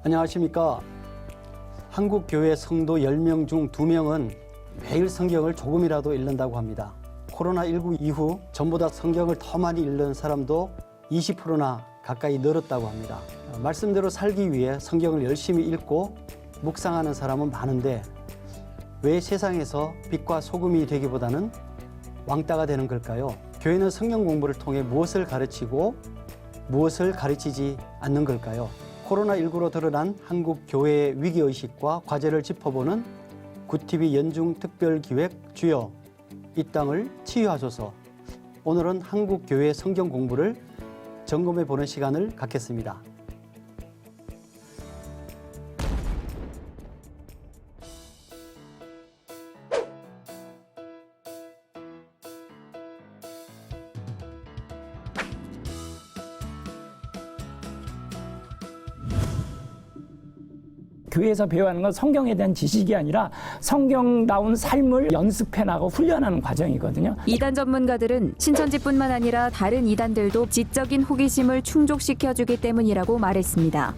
안녕하십니까. 한국교회 성도 10명 중 2명은 매일 성경을 조금이라도 읽는다고 합니다. 코로나19 이후 전보다 성경을 더 많이 읽는 사람도 20%나 가까이 늘었다고 합니다. 말씀대로 살기 위해 성경을 열심히 읽고 묵상하는 사람은 많은데 왜 세상에서 빛과 소금이 되기보다는 왕따가 되는 걸까요? 교회는 성경 공부를 통해 무엇을 가르치고 무엇을 가르치지 않는 걸까요? 코로나19로 드러난 한국 교회의 위기의식과 과제를 짚어보는 굿TV 연중 특별기획 주여 이 땅을 치유하소서. 오늘은 한국 교회 성경 공부를 점검해 보는 시간을 갖겠습니다. 교회에서 배워하는 건 성경에 대한 지식이 아니라 성경다운 삶을 연습해 나가고 훈련하는 과정이거든요. 이단 전문가들은 신천지뿐만 아니라 다른 이단들도 지적인 호기심을 충족시켜주기 때문이라고 말했습니다.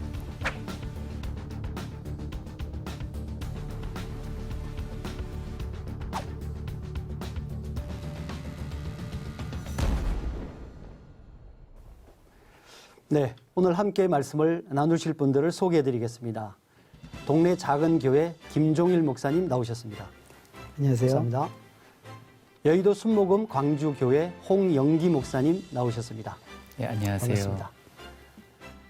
네, 오늘 함께 말씀을 나누실 분들을 소개해 드리겠습니다. 동네 작은 교회 김종일 목사님 나오셨습니다. 안녕하세요. 감사합니다. 여의도 순복음 광주교회 홍영기 목사님 나오셨습니다. 네, 안녕하세요. 반갑습니다.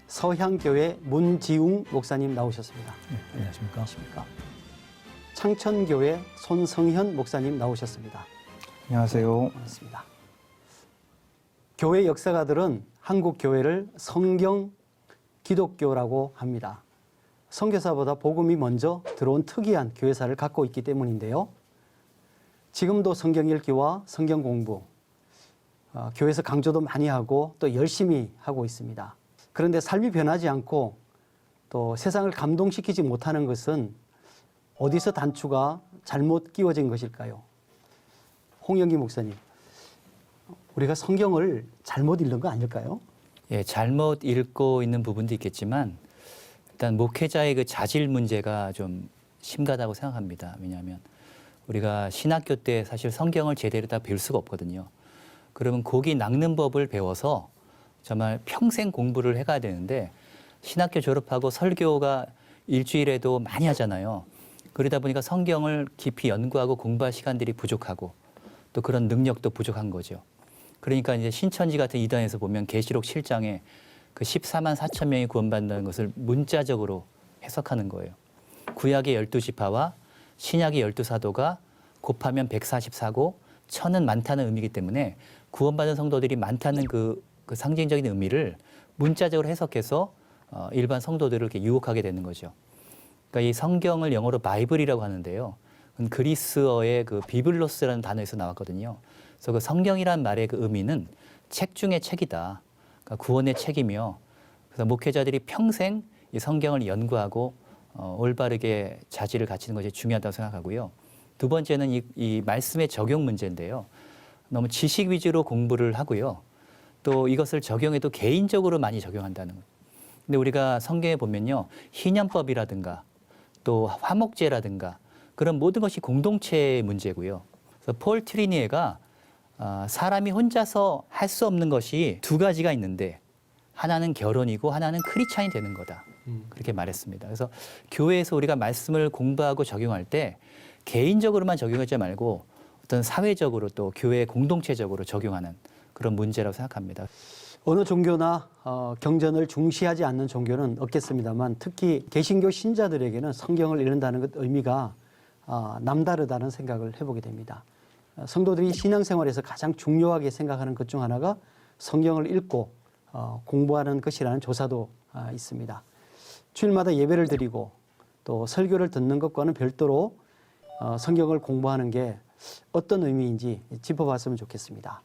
서향교회 문지웅 목사님 나오셨습니다. 안녕하십니까. 창천교회 손성현 목사님 나오셨습니다. 안녕하세요. 반갑습니다. 교회 역사가들은 한국 교회를 성경 기독교라고 합니다. 선교사보다 복음이 먼저 들어온 특이한 교회사를 갖고 있기 때문인데요. 지금도 성경 읽기와 성경 공부, 교회에서 강조도 많이 하고 또 열심히 하고 있습니다. 그런데 삶이 변하지 않고 또 세상을 감동시키지 못하는 것은 어디서 단추가 잘못 끼워진 것일까요? 홍영기 목사님, 우리가 성경을 잘못 읽는 거 아닐까요? 예, 잘못 읽고 있는 부분도 있겠지만 일단 목회자의 그 자질 문제가 좀 심각하다고 생각합니다. 왜냐하면 우리가 신학교 때 사실 성경을 제대로 다 배울 수가 없거든요. 그러면 고기 낚는 법을 배워서 정말 평생 공부를 해가야 되는데 신학교 졸업하고 설교가 일주일에도 많이 하잖아요. 그러다 보니까 성경을 깊이 연구하고 공부할 시간들이 부족하고 또 그런 능력도 부족한 거죠. 그러니까 이제 신천지 같은 이단에서 보면 계시록 7장에 그 14만 4천 명이 구원받는다는 것을 문자적으로 해석하는 거예요. 구약의 12지파와 신약의 12사도가 곱하면 144고 천은 많다는 의미이기 때문에 구원받은 성도들이 많다는 그 상징적인 의미를 문자적으로 해석해서 일반 성도들을 이렇게 유혹하게 되는 거죠. 그러니까 이 성경을 영어로 바이블이라고 하는데요. 그리스어의 그 비블로스라는 단어에서 나왔거든요. 그래서 그 성경이란 말의 그 의미는 책 중의 책이다. 그러니까 구원의 책이며, 그래서 목회자들이 평생 이 성경을 연구하고 올바르게 자질을 갖추는 것이 중요하다고 생각하고요. 두 번째는 이 말씀의 적용 문제인데요. 너무 지식 위주로 공부를 하고요. 또 이것을 적용해도 개인적으로 많이 적용한다는 거예요. 근데 우리가 성경에 보면요, 희년법이라든가 또 화목제라든가 그런 모든 것이 공동체의 문제고요. 그래서 폴 트리니에가 사람이 혼자서 할 수 없는 것이 두 가지가 있는데 하나는 결혼이고 하나는 크리스찬이 되는 거다. 그렇게 말했습니다. 그래서 교회에서 우리가 말씀을 공부하고 적용할 때 개인적으로만 적용하지 말고 어떤 사회적으로 또 교회 공동체적으로 적용하는 그런 문제라고 생각합니다. 어느 종교나 경전을 중시하지 않는 종교는 없겠습니다만 특히 개신교 신자들에게는 성경을 읽는다는 것 의미가 남다르다는 생각을 해보게 됩니다. 성도들이 신앙생활에서 가장 중요하게 생각하는 것 중 하나가 성경을 읽고 공부하는 것이라는 조사도 있습니다. 주일마다 예배를 드리고 또 설교를 듣는 것과는 별도로 성경을 공부하는 게 어떤 의미인지 짚어봤으면 좋겠습니다.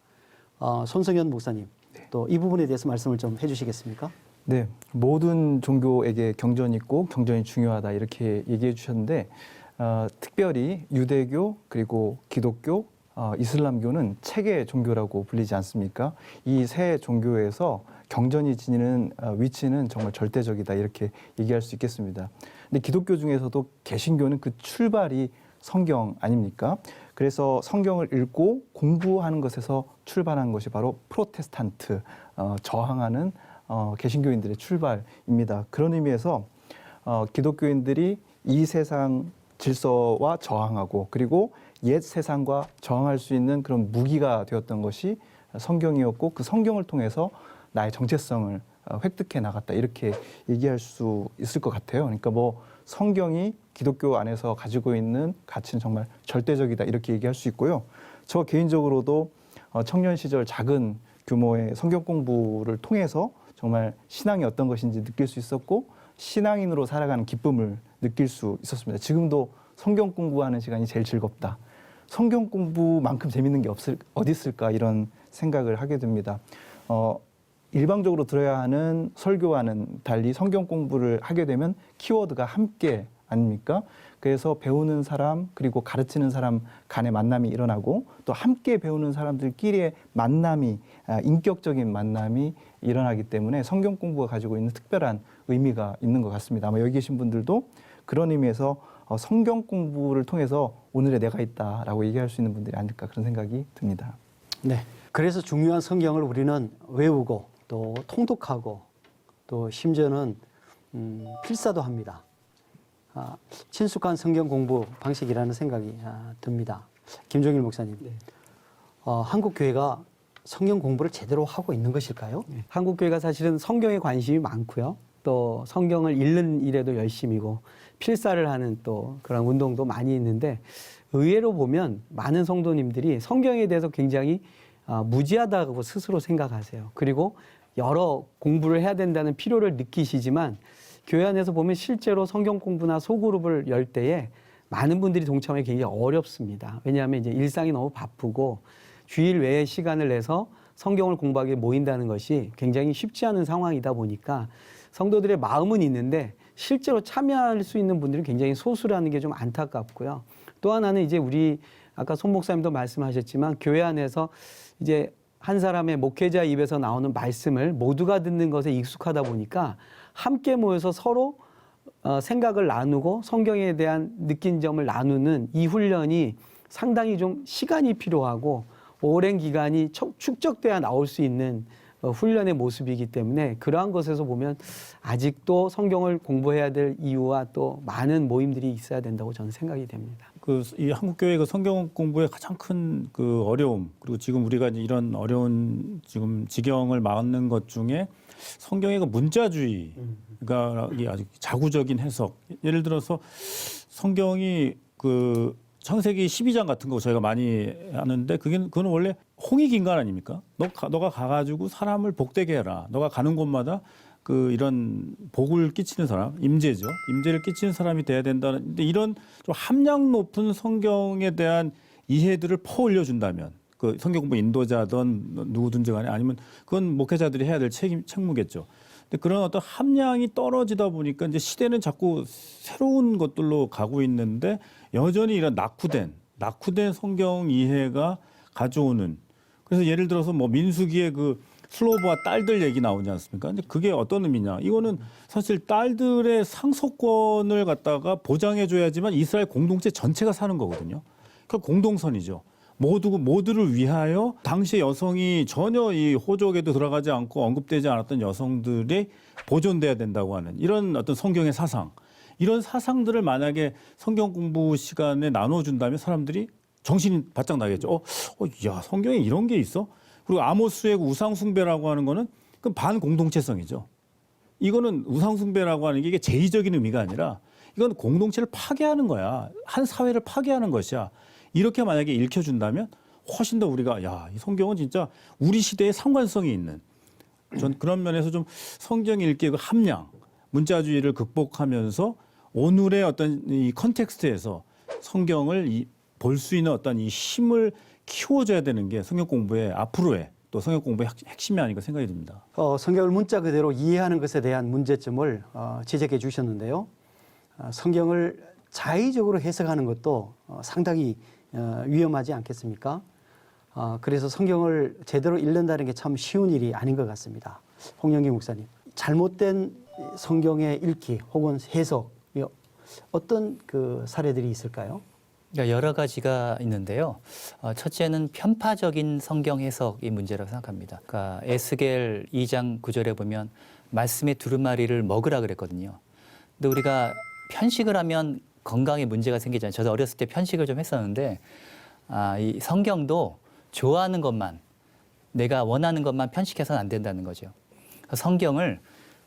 손성현 목사님, 또 이 부분에 대해서 말씀을 좀 해주시겠습니까? 네, 모든 종교에게 경전이 있고 경전이 중요하다 이렇게 얘기해 주셨는데 특별히 유대교 그리고 기독교 이슬람교는 체계 종교라고 불리지 않습니까? 이 세 종교에서 경전이 지니는 위치는 정말 절대적이다 이렇게 얘기할 수 있겠습니다. 근데 기독교 중에서도 개신교는 그 출발이 성경 아닙니까? 그래서 성경을 읽고 공부하는 것에서 출발한 것이 바로 프로테스탄트, 저항하는 개신교인들의 출발입니다. 그런 의미에서 기독교인들이 이 세상 질서와 저항하고 그리고 옛 세상과 저항할 수 있는 그런 무기가 되었던 것이 성경이었고 그 성경을 통해서 나의 정체성을 획득해 나갔다 이렇게 얘기할 수 있을 것 같아요. 그러니까 뭐 성경이 기독교 안에서 가지고 있는 가치는 정말 절대적이다 이렇게 얘기할 수 있고요. 저 개인적으로도 청년 시절 작은 규모의 성경 공부를 통해서 정말 신앙이 어떤 것인지 느낄 수 있었고 신앙인으로 살아가는 기쁨을 느낄 수 있었습니다. 지금도 성경 공부하는 시간이 제일 즐겁다. 성경 공부만큼 재밌는 게 어디 있을까 이런 생각을 하게 됩니다. 일방적으로 들어야 하는 설교와는 달리 성경 공부를 하게 되면 키워드가 함께 아닙니까? 그래서 배우는 사람 그리고 가르치는 사람 간의 만남이 일어나고 또 함께 배우는 사람들끼리의 만남이 인격적인 만남이 일어나기 때문에 성경 공부가 가지고 있는 특별한 의미가 있는 것 같습니다. 아마 여기 계신 분들도 그런 의미에서 성경 공부를 통해서 오늘의 내가 있다라고 얘기할 수 있는 분들이 아닐까 그런 생각이 듭니다. 네. 그래서 중요한 성경을 우리는 외우고 또 통독하고 또 심지어는 필사도 합니다. 친숙한 성경 공부 방식이라는 생각이 듭니다. 김종일 목사님, 한국 교회가 성경 공부를 제대로 하고 있는 것일까요? 네. 한국 교회가 사실은 성경에 관심이 많고요. 또 성경을 읽는 일에도 열심이고 필사를 하는 또 그런 운동도 많이 있는데 의외로 보면 많은 성도님들이 성경에 대해서 굉장히 무지하다고 스스로 생각하세요. 그리고 여러 공부를 해야 된다는 필요를 느끼시지만 교회 안에서 보면 실제로 성경 공부나 소그룹을 열 때에 많은 분들이 동참하기 굉장히 어렵습니다. 왜냐하면 이제 일상이 너무 바쁘고 주일 외에 시간을 내서 성경을 공부하기 모인다는 것이 굉장히 쉽지 않은 상황이다 보니까 성도들의 마음은 있는데 실제로 참여할 수 있는 분들이 굉장히 소수라는 게 좀 안타깝고요. 또 하나는 이제 우리 아까 손 목사님도 말씀하셨지만 교회 안에서 이제 한 사람의 목회자 입에서 나오는 말씀을 모두가 듣는 것에 익숙하다 보니까 함께 모여서 서로 생각을 나누고 성경에 대한 느낀 점을 나누는 이 훈련이 상당히 좀 시간이 필요하고 오랜 기간이 축적돼야 나올 수 있는 훈련의 모습이기 때문에 그러한 것에서 보면 아직도 성경을 공부해야 될 이유와 또 많은 모임들이 있어야 된다고 저는 생각이 됩니다. 이 한국 교회 그 성경 공부의 가장 큰 그 어려움 그리고 지금 우리가 이제 이런 어려운 지금 지경을 막는 것 중에 성경의 그 문자주의가 아주 자구적인 해석. 예를 들어서 성경이 그 창세기 12장 같은 거 저희가 많이 하는데 그건 원래 홍익인간 아닙니까? 너가 가가지고 사람을 복되게 해라. 너가 가는 곳마다 그 이런 복을 끼치는 사람, 임재죠. 임재를 끼치는 사람이 돼야 된다는. 근데 이런 좀 함량 높은 성경에 대한 이해들을 퍼올려 준다면 그 성경 공부 인도자든 누구든지 간에 아니면 그건 목회자들이 해야 될 책무겠죠. 근데 그런 어떤 함량이 떨어지다 보니까 이제 시대는 자꾸 새로운 것들로 가고 있는데 여전히 이런 낙후된 성경 이해가 가져오는. 그래서 예를 들어서 뭐 민수기의 그 슬로브와 딸들 얘기 나오지 않습니까? 근데 그게 어떤 의미냐? 이거는 사실 딸들의 상속권을 갖다가 보장해줘야지만 이스라엘 공동체 전체가 사는 거거든요. 그러니까 공동선이죠. 모두를 위하여 당시의 여성이 전혀 이 호족에도 들어가지 않고 언급되지 않았던 여성들이 보존돼야 된다고 하는 이런 어떤 성경의 사상, 이런 사상들을 만약에 성경 공부 시간에 나눠준다면 사람들이 정신이 바짝 나겠죠. 야, 성경에 이런 게 있어? 그리고 아모스의 우상 숭배라고 하는 거는 그 반공동체성이죠. 이거는 우상 숭배라고 하는 게 이게 제의적인 의미가 아니라 이건 공동체를 파괴하는 거야. 한 사회를 파괴하는 것이야. 이렇게 만약에 읽혀준다면 훨씬 더 우리가 이 성경은 진짜 우리 시대에 상관성이 있는 전 그런 면에서 좀 성경 읽기의 그 함량, 문자주의를 극복하면서 오늘의 어떤 이 컨텍스트에서 성경을 볼 수 있는 어떤 이 힘을 키워줘야 되는 게 성경 공부의 앞으로의 또 성경 공부의 핵심이 아닌가 생각이 듭니다. 성경을 문자 그대로 이해하는 것에 대한 문제점을 지적해 주셨는데요. 성경을 자의적으로 해석하는 것도 상당히 위험하지 않겠습니까? 그래서 성경을 제대로 읽는다는 게 참 쉬운 일이 아닌 것 같습니다. 홍영기 목사님, 잘못된 성경의 읽기 혹은 해석, 어떤 그 사례들이 있을까요? 그러니까 여러 가지가 있는데요. 첫째는 편파적인 성경 해석이 문제라고 생각합니다. 그러니까 에스겔 2장 9절에 보면 말씀의 두루마리를 먹으라 그랬거든요. 근데 우리가 편식을 하면 건강에 문제가 생기잖아요. 저도 어렸을 때 편식을 좀 했었는데 이 성경도 좋아하는 것만, 내가 원하는 것만 편식해서는 안 된다는 거죠. 성경을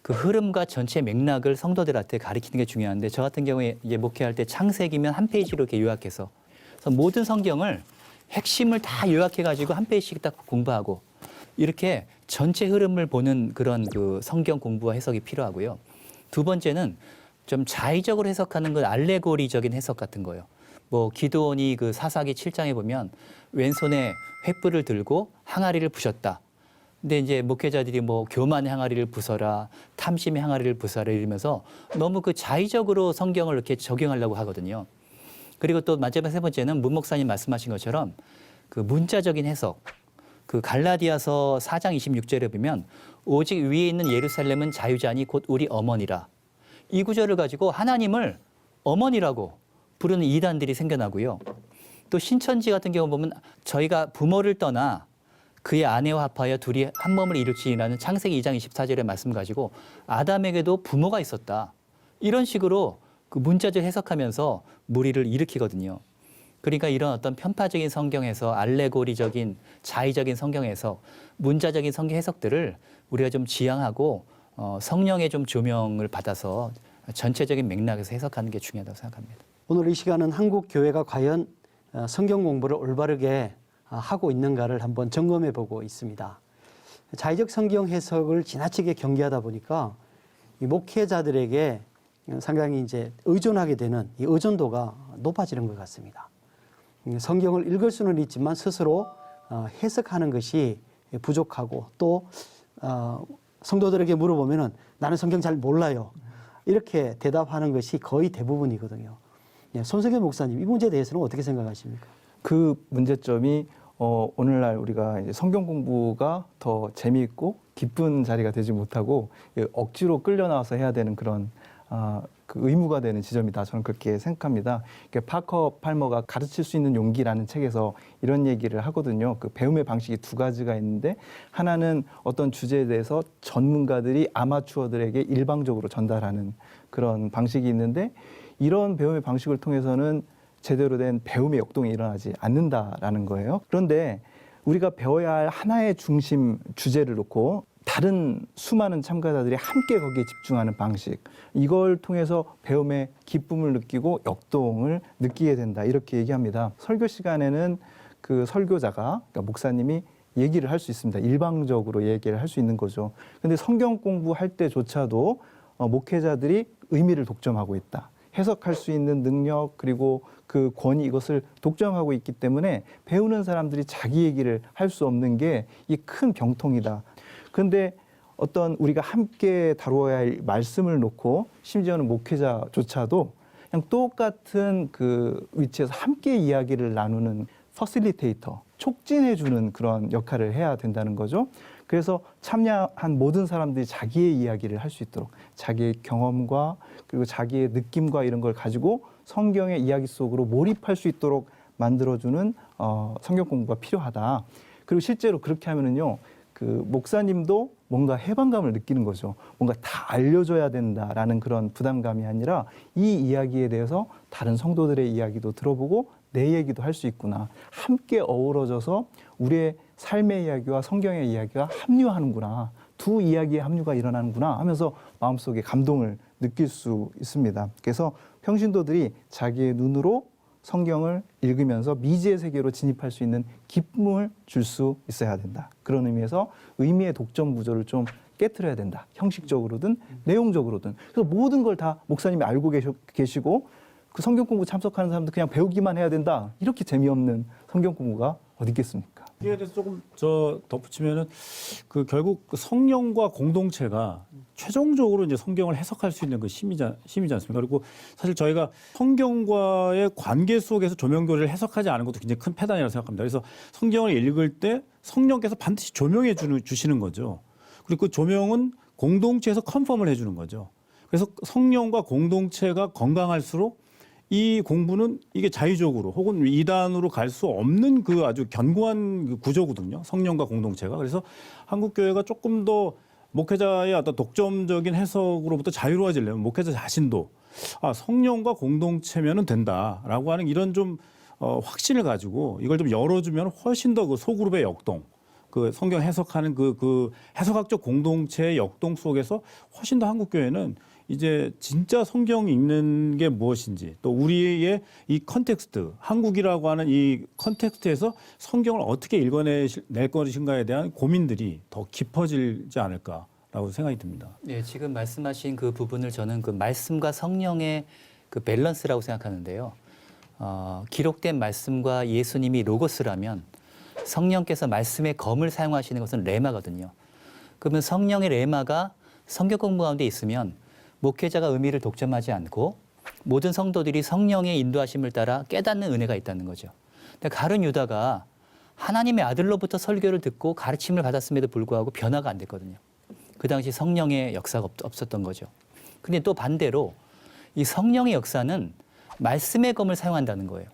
그 흐름과 전체 맥락을 성도들한테 가르치는 게 중요한데, 저 같은 경우에 이제 목회할 때 창세기면 한 페이지로 이렇게 요약해서, 그래서 모든 성경을 핵심을 다 요약해가지고 한 페이지씩 딱 공부하고, 이렇게 전체 흐름을 보는 그런 그 성경 공부와 해석이 필요하고요. 두 번째는 좀 자의적으로 해석하는 건 알레고리적인 해석 같은 거예요. 뭐 기드온이 그 사사기 7장에 보면 왼손에 횃불을 들고 항아리를 부셨다. 근데 이제 목회자들이 뭐 교만의 항아리를 부숴라, 탐심의 항아리를 부숴라 이러면서 너무 그 자의적으로 성경을 이렇게 적용하려고 하거든요. 그리고 또 마지막 세 번째는 문 목사님 말씀하신 것처럼 그 문자적인 해석, 그 갈라디아서 4장 26절에 보면 오직 위에 있는 예루살렘은 자유자니 곧 우리 어머니라. 이 구절을 가지고 하나님을 어머니라고 부르는 이단들이 생겨나고요. 또 신천지 같은 경우 보면 저희가 부모를 떠나 그의 아내와 합하여 둘이 한 몸을 이룰지라는 창세기 2장 24절의 말씀 가지고 아담에게도 부모가 있었다. 이런 식으로 그 문자적 해석하면서 무리를 일으키거든요. 그러니까 이런 어떤 편파적인 성경에서 알레고리적인 자의적인 성경 해석, 문자적인 성경 해석들을 우리가 좀 지향하고 성령의 좀 조명을 받아서 전체적인 맥락에서 해석하는 게 중요하다고 생각합니다. 오늘 이 시간은 한국 교회가 과연 성경 공부를 올바르게 하고 있는가를 한번 점검해 보고 있습니다. 자의적 성경 해석을 지나치게 경계하다 보니까 이 목회자들에게 상당히 이제 의존하게 되는 이 의존도가 높아지는 것 같습니다. 성경을 읽을 수는 있지만 스스로 해석하는 것이 부족하고 또 성도들에게 물어보면은 나는 성경 잘 몰라요. 이렇게 대답하는 것이 거의 대부분이거든요. 손석현 목사님, 이 문제에 대해서는 어떻게 생각하십니까? 그 문제점이 오늘날 우리가 이제 성경 공부가 더 재미있고 기쁜 자리가 되지 못하고 억지로 끌려 나와서 해야 되는 그런 그 의무가 되는 지점이다. 저는 그렇게 생각합니다. 파커 팔머가 가르칠 수 있는 용기라는 책에서 이런 얘기를 하거든요. 그 배움의 방식이 두 가지가 있는데, 하나는 어떤 주제에 대해서 전문가들이 아마추어들에게 일방적으로 전달하는 그런 방식이 있는데, 이런 배움의 방식을 통해서는 제대로 된 배움의 역동이 일어나지 않는다라는 거예요. 그런데 우리가 배워야 할 하나의 중심 주제를 놓고 다른 수많은 참가자들이 함께 거기에 집중하는 방식, 이걸 통해서 배움의 기쁨을 느끼고 역동을 느끼게 된다, 이렇게 얘기합니다. 설교 시간에는 그 설교자가, 그러니까 목사님이 얘기를 할 수 있습니다. 일방적으로 얘기를 할 수 있는 거죠. 근데 성경 공부할 때조차도 목회자들이 의미를 독점하고 있다. 해석할 수 있는 능력, 그리고 그 권위, 이것을 독점하고 있기 때문에 배우는 사람들이 자기 얘기를 할 수 없는 게 이 큰 병통이다. 그런데 어떤 우리가 함께 다루어야 할 말씀을 놓고 심지어는 목회자조차도 그냥 똑같은 그 위치에서 함께 이야기를 나누는 퍼실리테이터, 촉진해주는 그런 역할을 해야 된다는 거죠. 그래서 참여한 모든 사람들이 자기의 이야기를 할 수 있도록, 자기의 경험과 그리고 자기의 느낌과 이런 걸 가지고 성경의 이야기 속으로 몰입할 수 있도록 만들어주는 성경 공부가 필요하다. 그리고 실제로 그렇게 하면은요, 그 목사님도 뭔가 해방감을 느끼는 거죠. 뭔가 다 알려줘야 된다라는 그런 부담감이 아니라 이 이야기에 대해서 다른 성도들의 이야기도 들어보고 내 얘기도 할 수 있구나. 함께 어우러져서 우리의 삶의 이야기와 성경의 이야기가 합류하는구나. 두 이야기의 합류가 일어나는구나 하면서 마음속에 감동을 느낄 수 있습니다. 그래서 평신도들이 자기의 눈으로 성경을 읽으면서 미지의 세계로 진입할 수 있는 기쁨을 줄 수 있어야 된다. 그런 의미에서 의미의 독점 구조를 좀 깨트려야 된다. 형식적으로든 내용적으로든. 그래서 모든 걸 다 목사님이 알고 계시고 그 성경 공부 참석하는 사람들 그냥 배우기만 해야 된다. 이렇게 재미없는 성경 공부가 어디 있겠습니까? 이에 대해서 조금 덧붙이면은 그 결국 그 성령과 공동체가 최종적으로 이제 성경을 해석할 수 있는 그 힘이지 않습니까? 그리고 사실 저희가 성경과의 관계 속에서 조명교리를 해석하지 않은 것도 굉장히 큰 패단이라고 생각합니다. 그래서 성경을 읽을 때 성령께서 반드시 조명해 주시는 거죠. 그리고 그 조명은 공동체에서 컨펌을 해주는 거죠. 그래서 성령과 공동체가 건강할수록 이 공부는 이게 자의적으로 혹은 이단으로 갈 수 없는 그 아주 견고한 그 구조거든요. 성령과 공동체가. 그래서 한국교회가 조금 더 목회자의 어떤 독점적인 해석으로부터 자유로워지려면 목회자 자신도 성령과 공동체면은 된다라고 하는 이런 좀 확신을 가지고 이걸 좀 열어주면 훨씬 더 그 소그룹의 역동, 그 성경 해석하는 그 해석학적 공동체의 역동 속에서 훨씬 더 한국교회는 이제 진짜 성경 읽는 게 무엇인지 또 우리의 이 컨텍스트, 한국이라고 하는 이 컨텍스트에서 성경을 어떻게 읽어낼 것인가에 대한 고민들이 더 깊어지지 않을까라고 생각이 듭니다. 네, 지금 말씀하신 그 부분을 저는 그 말씀과 성령의 그 밸런스라고 생각하는데요. 기록된 말씀과 예수님이 로고스라면 성령께서 말씀의 검을 사용하시는 것은 레마거든요. 그러면 성령의 레마가 성경 공부 가운데 있으면 목회자가 의미를 독점하지 않고 모든 성도들이 성령의 인도하심을 따라 깨닫는 은혜가 있다는 거죠. 근데 가룟 유다가 하나님의 아들로부터 설교를 듣고 가르침을 받았음에도 불구하고 변화가 안 됐거든요. 그 당시 성령의 역사가 없었던 거죠. 근데 또 반대로 이 성령의 역사는 말씀의 검을 사용한다는 거예요.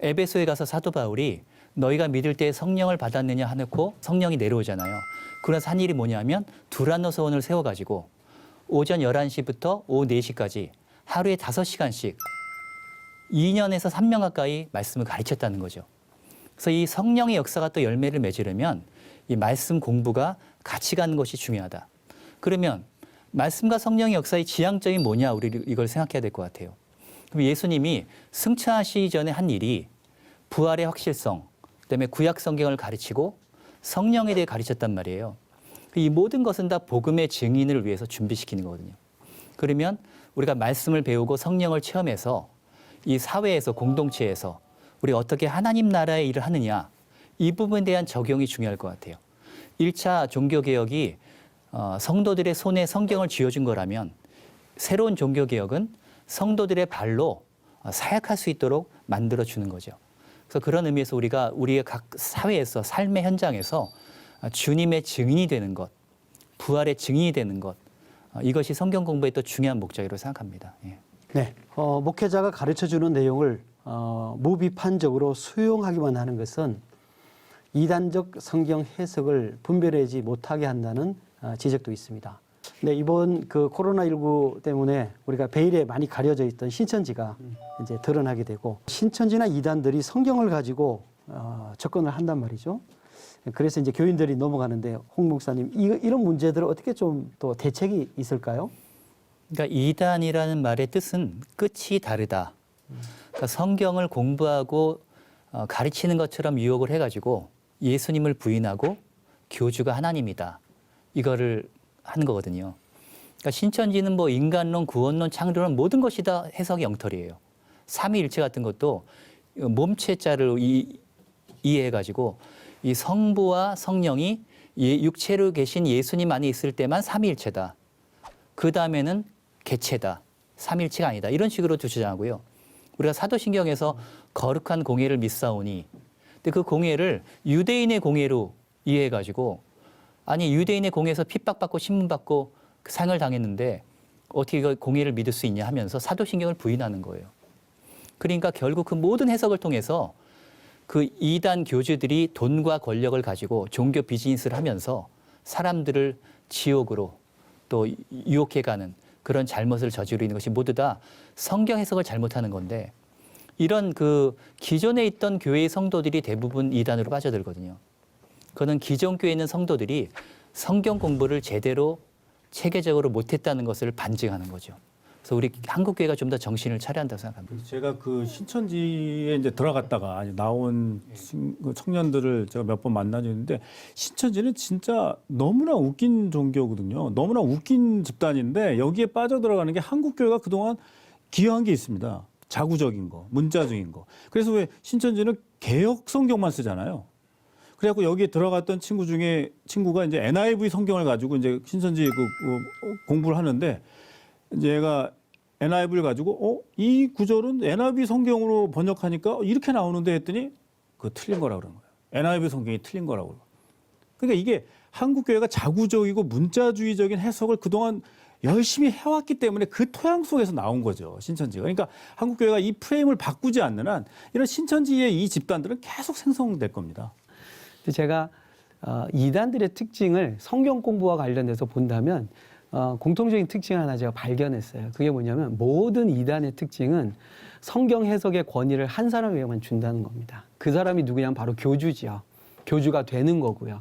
에베소에 가서 사도 바울이 너희가 믿을 때 성령을 받았느냐 하놓고 성령이 내려오잖아요. 그래서 한 일이 뭐냐면 두란노 서원을 세워가지고 오전 11시부터 오후 4시까지 하루에 5시간씩 2년에서 3년 가까이 말씀을 가르쳤다는 거죠. 그래서 이 성령의 역사가 또 열매를 맺으려면 이 말씀 공부가 같이 가는 것이 중요하다. 그러면 말씀과 성령의 역사의 지향점이 뭐냐 우리 이걸 생각해야 될 것 같아요. 그럼 예수님이 승천하시기 전에 한 일이 부활의 확실성, 그다음에 구약 성경을 가르치고 성령에 대해 가르쳤단 말이에요. 이 모든 것은 다 복음의 증인을 위해서 준비시키는 거거든요. 그러면 우리가 말씀을 배우고 성령을 체험해서 이 사회에서 공동체에서 우리가 어떻게 하나님 나라의 일을 하느냐 이 부분에 대한 적용이 중요할 것 같아요. 1차 종교개혁이 성도들의 손에 성경을 쥐어준 거라면 새로운 종교개혁은 성도들의 발로 사역할 수 있도록 만들어주는 거죠. 그래서 그런 의미에서 우리가 우리의 각 사회에서 삶의 현장에서 주님의 증인이 되는 것, 부활의 증인이 되는 것, 이것이 성경 공부의 또 중요한 목적이라고 생각합니다. 예. 네, 목회자가 가르쳐주는 내용을 무비판적으로 수용하기만 하는 것은 이단적 성경 해석을 분별하지 못하게 한다는 지적도 있습니다. 네, 이번 그 코로나19 때문에 우리가 베일에 많이 가려져 있던 신천지가 이제 드러나게 되고 신천지나 이단들이 성경을 가지고 접근을 한단 말이죠. 그래서 이제 교인들이 넘어가는데 홍 목사님 이런 문제들을 어떻게 좀 또 대책이 있을까요? 그러니까 이단이라는 말의 뜻은 끝이 다르다. 그러니까 성경을 공부하고 가르치는 것처럼 유혹을 해가지고 예수님을 부인하고 교주가 하나님이다. 이거를 하는 거거든요. 그러니까 신천지는 뭐 인간론, 구원론, 창조론 모든 것이 다 해석이 엉터리예요. 삼위일체 같은 것도 몸체자를 이해해가지고 이 성부와 성령이 육체로 계신 예수님 안에 있을 때만 삼위일체다. 그 다음에는 개체다. 삼일체가 아니다. 이런 식으로 주장하고요. 우리가 사도신경에서 거룩한 공예를 믿사오니 근데 그 공예를 유대인의 공예로 이해해가지고 아니 유대인의 공예에서 핍박받고 신문받고 상을 당했는데 어떻게 그 공예를 믿을 수 있냐 하면서 사도신경을 부인하는 거예요. 그러니까 결국 그 모든 해석을 통해서 그 이단 교주들이 돈과 권력을 가지고 종교 비즈니스를 하면서 사람들을 지옥으로 또 유혹해가는 그런 잘못을 저지르는 것이 모두 다 성경 해석을 잘못하는 건데 이런 그 기존에 있던 교회의 성도들이 대부분 이단으로 빠져들거든요. 그거는 기존 교회에 있는 성도들이 성경 공부를 제대로 체계적으로 못했다는 것을 반증하는 거죠. 그래서 우리 한국 교회가 좀 더 정신을 차려야 한다고 생각합니다. 제가 그 신천지에 이제 들어갔다가 나온 청년들을 제가 몇 번 만나줬는데 신천지는 진짜 너무나 웃긴 종교거든요. 너무나 웃긴 집단인데 여기에 빠져들어가는 게 한국 교회가 그동안 기여한 게 있습니다. 자구적인 거, 문자적인 거. 그래서 왜 신천지는 개혁 성경만 쓰잖아요. 그래갖고 여기에 들어갔던 친구가 이제 NIV 성경을 가지고 이제 신천지 공부를 하는데 이제 얘가 NIV를 가지고 이 구절은 NIV 성경으로 번역하니까 이렇게 나오는데 했더니 그거 틀린 거라고 그러는 거예요. NIV 성경이 틀린 거라고. 그러니까 이게 한국 교회가 자구적이고 문자주의적인 해석을 그동안 열심히 해왔기 때문에 그 토양 속에서 나온 거죠, 신천지가. 그러니까 한국 교회가 이 프레임을 바꾸지 않는 한 이런 신천지의 이 집단들은 계속 생성될 겁니다. 근데 제가 이단들의 특징을 성경 공부와 관련해서 본다면 공통적인 특징 하나 제가 발견했어요. 그게 뭐냐면 모든 이단의 특징은 성경 해석의 권위를 한 사람에게만 준다는 겁니다. 그 사람이 누구냐면 바로 교주지요. 교주가 되는 거고요.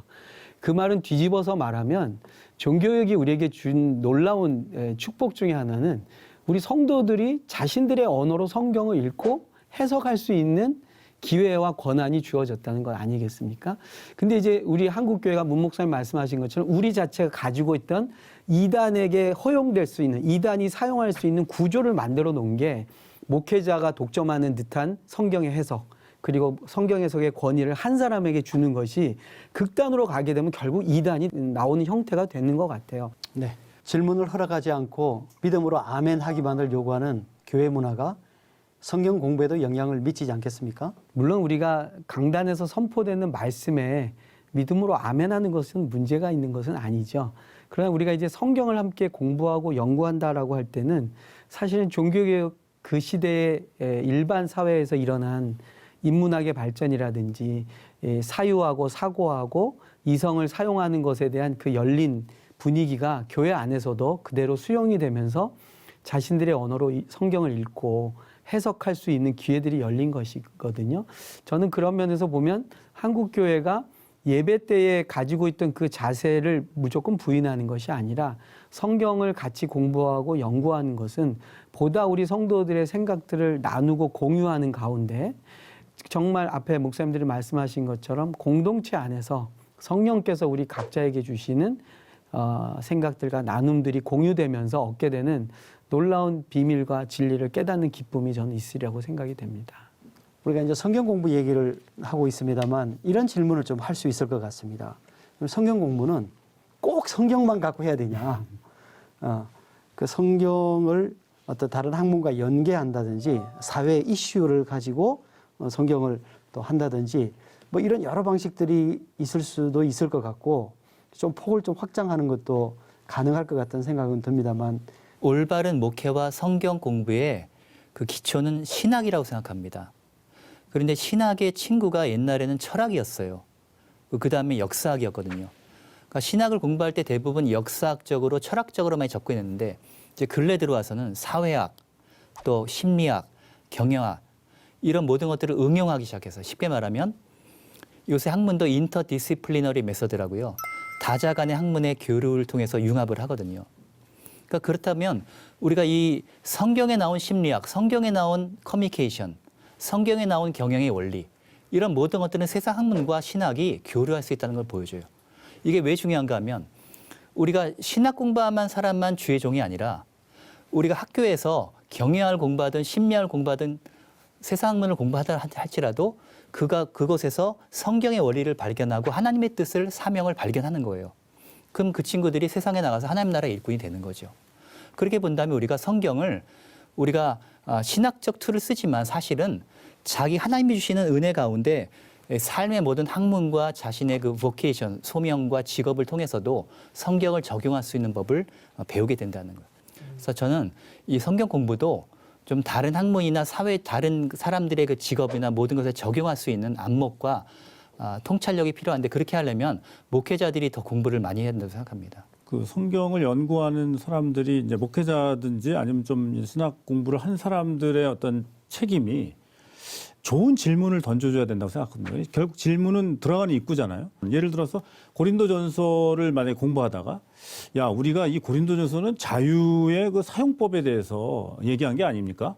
그 말은 뒤집어서 말하면 종교역이 우리에게 준 놀라운 축복 중에 하나는 우리 성도들이 자신들의 언어로 성경을 읽고 해석할 수 있는 기회와 권한이 주어졌다는 것 아니겠습니까? 근데 이제 우리 한국교회가 문 목사님 말씀하신 것처럼 우리 자체가 가지고 있던 이단에게 허용될 수 있는, 이단이 사용할 수 있는 구조를 만들어 놓은 게 목회자가 독점하는 듯한 성경의 해석, 그리고 성경 해석의 권위를 한 사람에게 주는 것이 극단으로 가게 되면 결국 이단이 나오는 형태가 되는 것 같아요. 네. 질문을 허락하지 않고 믿음으로 아멘 하기만을 요구하는 교회 문화가 성경 공부에도 영향을 미치지 않겠습니까? 물론 우리가 강단에서 선포되는 말씀에 믿음으로 아멘하는 것은 문제가 있는 것은 아니죠. 그러나 우리가 이제 성경을 함께 공부하고 연구한다라고 할 때는 사실은 종교개혁 그 시대의 일반 사회에서 일어난 인문학의 발전이라든지 사유하고 사고하고 이성을 사용하는 것에 대한 그 열린 분위기가 교회 안에서도 그대로 수용이 되면서 자신들의 언어로 성경을 읽고 해석할 수 있는 기회들이 열린 것이거든요. 저는 그런 면에서 보면 한국 교회가 예배 때에 가지고 있던 그 자세를 무조건 부인하는 것이 아니라 성경을 같이 공부하고 연구하는 것은 보다 우리 성도들의 생각들을 나누고 공유하는 가운데 정말 앞에 목사님들이 말씀하신 것처럼 공동체 안에서 성령께서 우리 각자에게 주시는 생각들과 나눔들이 공유되면서 얻게 되는 놀라운 비밀과 진리를 깨닫는 기쁨이 저는 있으리라고 생각이 됩니다. 우리가 이제 성경 공부 얘기를 하고 있습니다만 이런 질문을 좀 할 수 있을 것 같습니다. 성경 공부는 꼭 성경만 갖고 해야 되냐? 그 성경을 어떤 다른 학문과 연계한다든지 사회 이슈를 가지고 성경을 또 한다든지 뭐 이런 여러 방식들이 있을 수도 있을 것 같고 좀 폭을 좀 확장하는 것도 가능할 것 같다는 생각은 듭니다만 올바른 목회와 성경 공부의 그 기초는 신학이라고 생각합니다. 그런데 신학의 친구가 옛날에는 철학이었어요. 그 다음에 역사학이었거든요. 그러니까 신학을 공부할 때 대부분 역사학적으로 철학적으로 많이 접근했는데 이제 근래 들어와서는 사회학, 또 심리학, 경영학 이런 모든 것들을 응용하기 시작해서 쉽게 말하면 요새 학문도 인터디시플리너리 메서드라고요. 다자 간의 학문의 교류를 통해서 융합을 하거든요. 그러니까 그렇다면 우리가 이 성경에 나온 심리학, 성경에 나온 커뮤니케이션, 성경에 나온 경영의 원리 이런 모든 것들은 세상 학문과 신학이 교류할 수 있다는 걸 보여줘요. 이게 왜 중요한가 하면 우리가 신학 공부한 사람만 주의 종이 아니라 우리가 학교에서 경영학을 공부하든 심리학을 공부하든 세상 학문을 공부하다 할지라도 그곳에서 성경의 원리를 발견하고 하나님의 뜻을 사명을 발견하는 거예요. 그럼 그 친구들이 세상에 나가서 하나님 나라의 일꾼이 되는 거죠. 그렇게 본다면 우리가 성경을 우리가 신학적 툴을 쓰지만 사실은 자기 하나님이 주시는 은혜 가운데 삶의 모든 학문과 자신의 그 보케이션, 소명과 직업을 통해서도 성경을 적용할 수 있는 법을 배우게 된다는 거예요. 그래서 저는 이 성경 공부도 좀 다른 학문이나 사회 다른 사람들의 그 직업이나 모든 것을 적용할 수 있는 안목과 통찰력이 필요한데 그렇게 하려면 목회자들이 더 공부를 많이 해야 된다고 생각합니다. 그 성경을 연구하는 사람들이 이제 목회자든지 아니면 좀 신학 공부를 한 사람들의 어떤 책임이 좋은 질문을 던져줘야 된다고 생각합니다. 결국 질문은 들어가는 입구잖아요. 예를 들어서 고린도전서를 만약에 공부하다가 야 우리가 이 고린도전서는 자유의 그 사용법에 대해서 얘기한 게 아닙니까?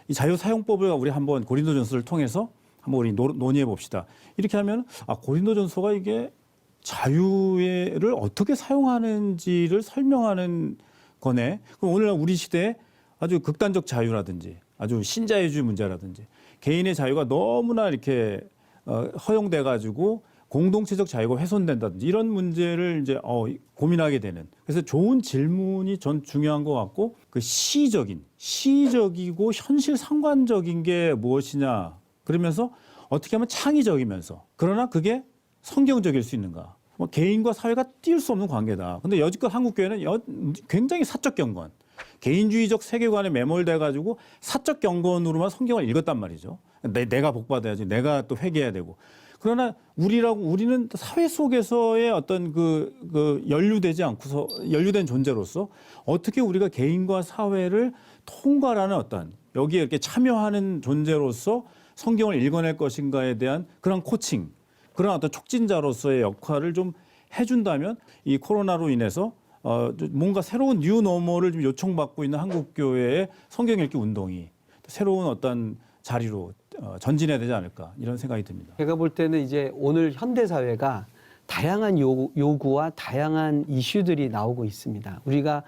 이 자유 사용법을 우리 한번 고린도전서를 통해서 한번 우리 논의해 봅시다. 이렇게 하면 고린도전서가 이게 자유를 어떻게 사용하는지를 설명하는 거네. 그럼 오늘날 우리 시대에 아주 극단적 자유라든지 아주 신자유주의 문제라든지 개인의 자유가 너무나 이렇게 허용돼 가지고 공동체적 자유가 훼손된다든지 이런 문제를 이제 고민하게 되는. 그래서 좋은 질문이 전 중요한 것 같고 그 시적이고 현실 상관적인 게 무엇이냐 그러면서 어떻게 하면 창의적이면서 그러나 그게 성경적일 수 있는가. 뭐 개인과 사회가 뛸 수 없는 관계다. 근데 여지껏 한국교회는 굉장히 사적 경건, 개인주의적 세계관에 매몰돼 가지고 사적 경건으로만 성경을 읽었단 말이죠. 내가 복받아야지, 내가 또 회개해야 되고. 그러나 우리는 사회 속에서의 어떤 그 연루되지 않고서 연루된 존재로서 어떻게 우리가 개인과 사회를 통과하는 어떤 여기에 이렇게 참여하는 존재로서 성경을 읽어낼 것인가에 대한 그런 코칭, 그런 어떤 촉진자로서의 역할을 좀 해준다면 이 코로나로 인해서 뭔가 새로운 뉴노멀을 좀 요청받고 있는 한국교회의 성경 읽기 운동이 새로운 어떤 자리로 전진해야 되지 않을까 이런 생각이 듭니다. 제가 볼 때는 이제 오늘 현대 사회가 다양한 요구와 다양한 이슈들이 나오고 있습니다. 우리가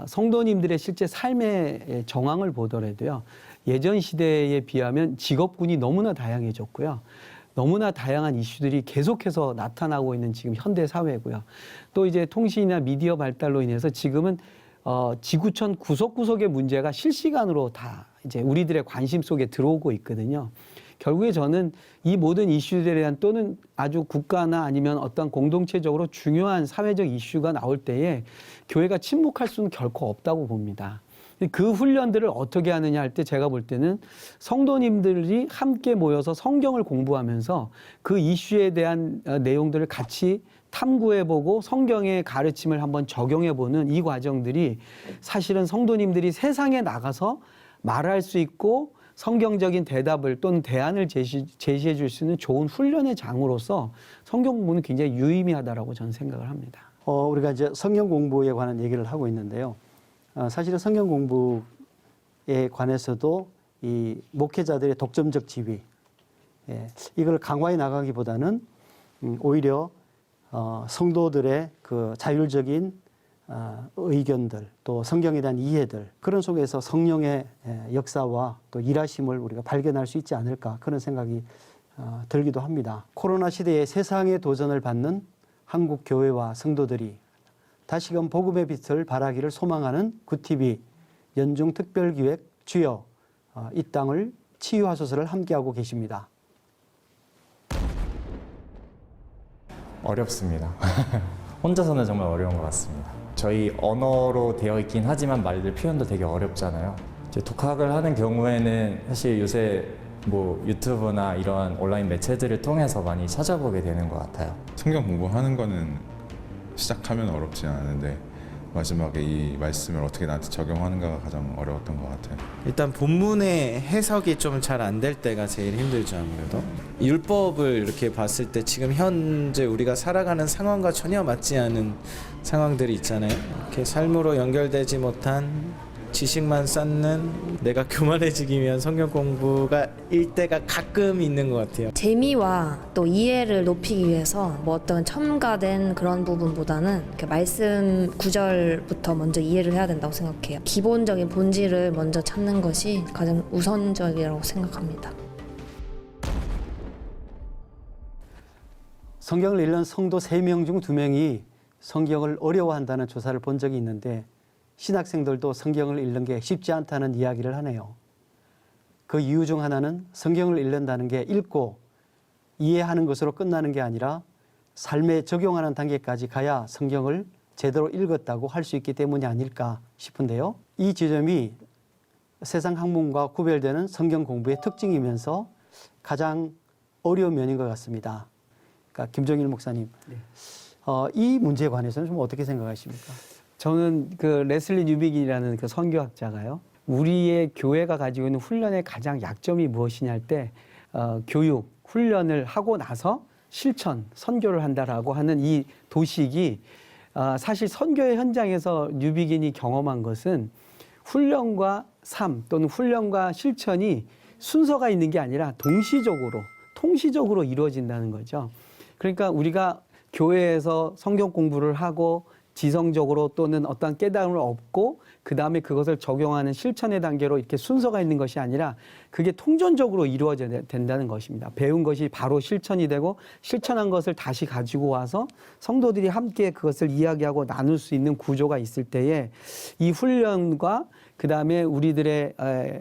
성도님들의 실제 삶의 정황을 보더라도요. 예전 시대에 비하면 직업군이 너무나 다양해졌고요. 너무나 다양한 이슈들이 계속해서 나타나고 있는 지금 현대 사회고요. 또 이제 통신이나 미디어 발달로 인해서 지금은 지구촌 구석구석의 문제가 실시간으로 다 이제 우리들의 관심 속에 들어오고 있거든요. 결국에 저는 이 모든 이슈들에 대한 또는 아주 국가나 아니면 어떤 공동체적으로 중요한 사회적 이슈가 나올 때에 교회가 침묵할 수는 결코 없다고 봅니다. 그 훈련들을 어떻게 하느냐 할 때 제가 볼 때는 성도님들이 함께 모여서 성경을 공부하면서 그 이슈에 대한 내용들을 같이 탐구해보고 성경의 가르침을 한번 적용해보는 이 과정들이 사실은 성도님들이 세상에 나가서 말할 수 있고 성경적인 대답을 또는 대안을 제시해 줄 수 있는 좋은 훈련의 장으로서 성경 공부는 굉장히 유의미하다라고 저는 생각을 합니다. 우리가 이제 성경 공부에 관한 얘기를 하고 있는데요. 사실은 성경 공부에 관해서도 이 목회자들의 독점적 지위, 이걸 강화해 나가기보다는 오히려 성도들의 그 자율적인 의견들, 또 성경에 대한 이해들, 그런 속에서 성령의 역사와 또 일하심을 우리가 발견할 수 있지 않을까 그런 생각이 들기도 합니다. 코로나 시대에 세상의 도전을 받는 한국 교회와 성도들이 다시금 복음의 빛을 발하기를 소망하는 굿TV 연중 특별기획 주여 이 땅을 치유하소서를 함께하고 계십니다. 어렵습니다. 혼자서는 정말 어려운 것 같습니다. 저희 언어로 되어 있긴 하지만 말들 표현도 되게 어렵잖아요. 이제 독학을 하는 경우에는 사실 요새 뭐 유튜브나 이런 온라인 매체들을 통해서 많이 찾아보게 되는 것 같아요. 성경 공부하는 거는 시작하면 어렵지 않은데 마지막에 이 말씀을 어떻게 나한테 적용하는가가 가장 어려웠던 것 같아요. 일단 본문의 해석이 좀 잘 안 될 때가 제일 힘들죠. 아무래도 율법을 이렇게 봤을 때 지금 현재 우리가 살아가는 상황과 전혀 맞지 않은 상황들이 있잖아요. 이렇게 삶으로 연결되지 못한 지식만 쌓는 내가 교만해지기 위한 성경 공부가 일 때가 가끔 있는 것 같아요. 재미와 또 이해를 높이기 위해서 뭐 어떤 첨가된 그런 부분보다는 이렇게 말씀 구절부터 먼저 이해를 해야 된다고 생각해요. 기본적인 본질을 먼저 찾는 것이 가장 우선적이라고 생각합니다. 성경을 읽는 성도 3명 중 2명이 성경을 어려워한다는 조사를 본 적이 있는데 신학생들도 성경을 읽는 게 쉽지 않다는 이야기를 하네요. 그 이유 중 하나는 성경을 읽는다는 게 읽고 이해하는 것으로 끝나는 게 아니라 삶에 적용하는 단계까지 가야 성경을 제대로 읽었다고 할 수 있기 때문이 아닐까 싶은데요. 이 지점이 세상 학문과 구별되는 성경 공부의 특징이면서 가장 어려운 면인 것 같습니다. 그러니까 김정일 목사님, 이 문제에 관해서는 좀 어떻게 생각하십니까? 저는 그 레슬리 뉴비긴이라는 그 선교학자가요. 우리의 교회가 가지고 있는 훈련의 가장 약점이 무엇이냐 할 때 교육, 훈련을 하고 나서 실천, 선교를 한다라고 하는 이 도식이 사실 선교의 현장에서 뉴비긴이 경험한 것은 훈련과 삶 또는 훈련과 실천이 순서가 있는 게 아니라 동시적으로, 통시적으로 이루어진다는 거죠. 그러니까 우리가 교회에서 성경 공부를 하고 지성적으로 또는 어떤 깨달음을 얻고 그 다음에 그것을 적용하는 실천의 단계로 이렇게 순서가 있는 것이 아니라 그게 통전적으로 이루어져야 된다는 것입니다. 배운 것이 바로 실천이 되고 실천한 것을 다시 가지고 와서 성도들이 함께 그것을 이야기하고 나눌 수 있는 구조가 있을 때에 이 훈련과 그 다음에 우리들의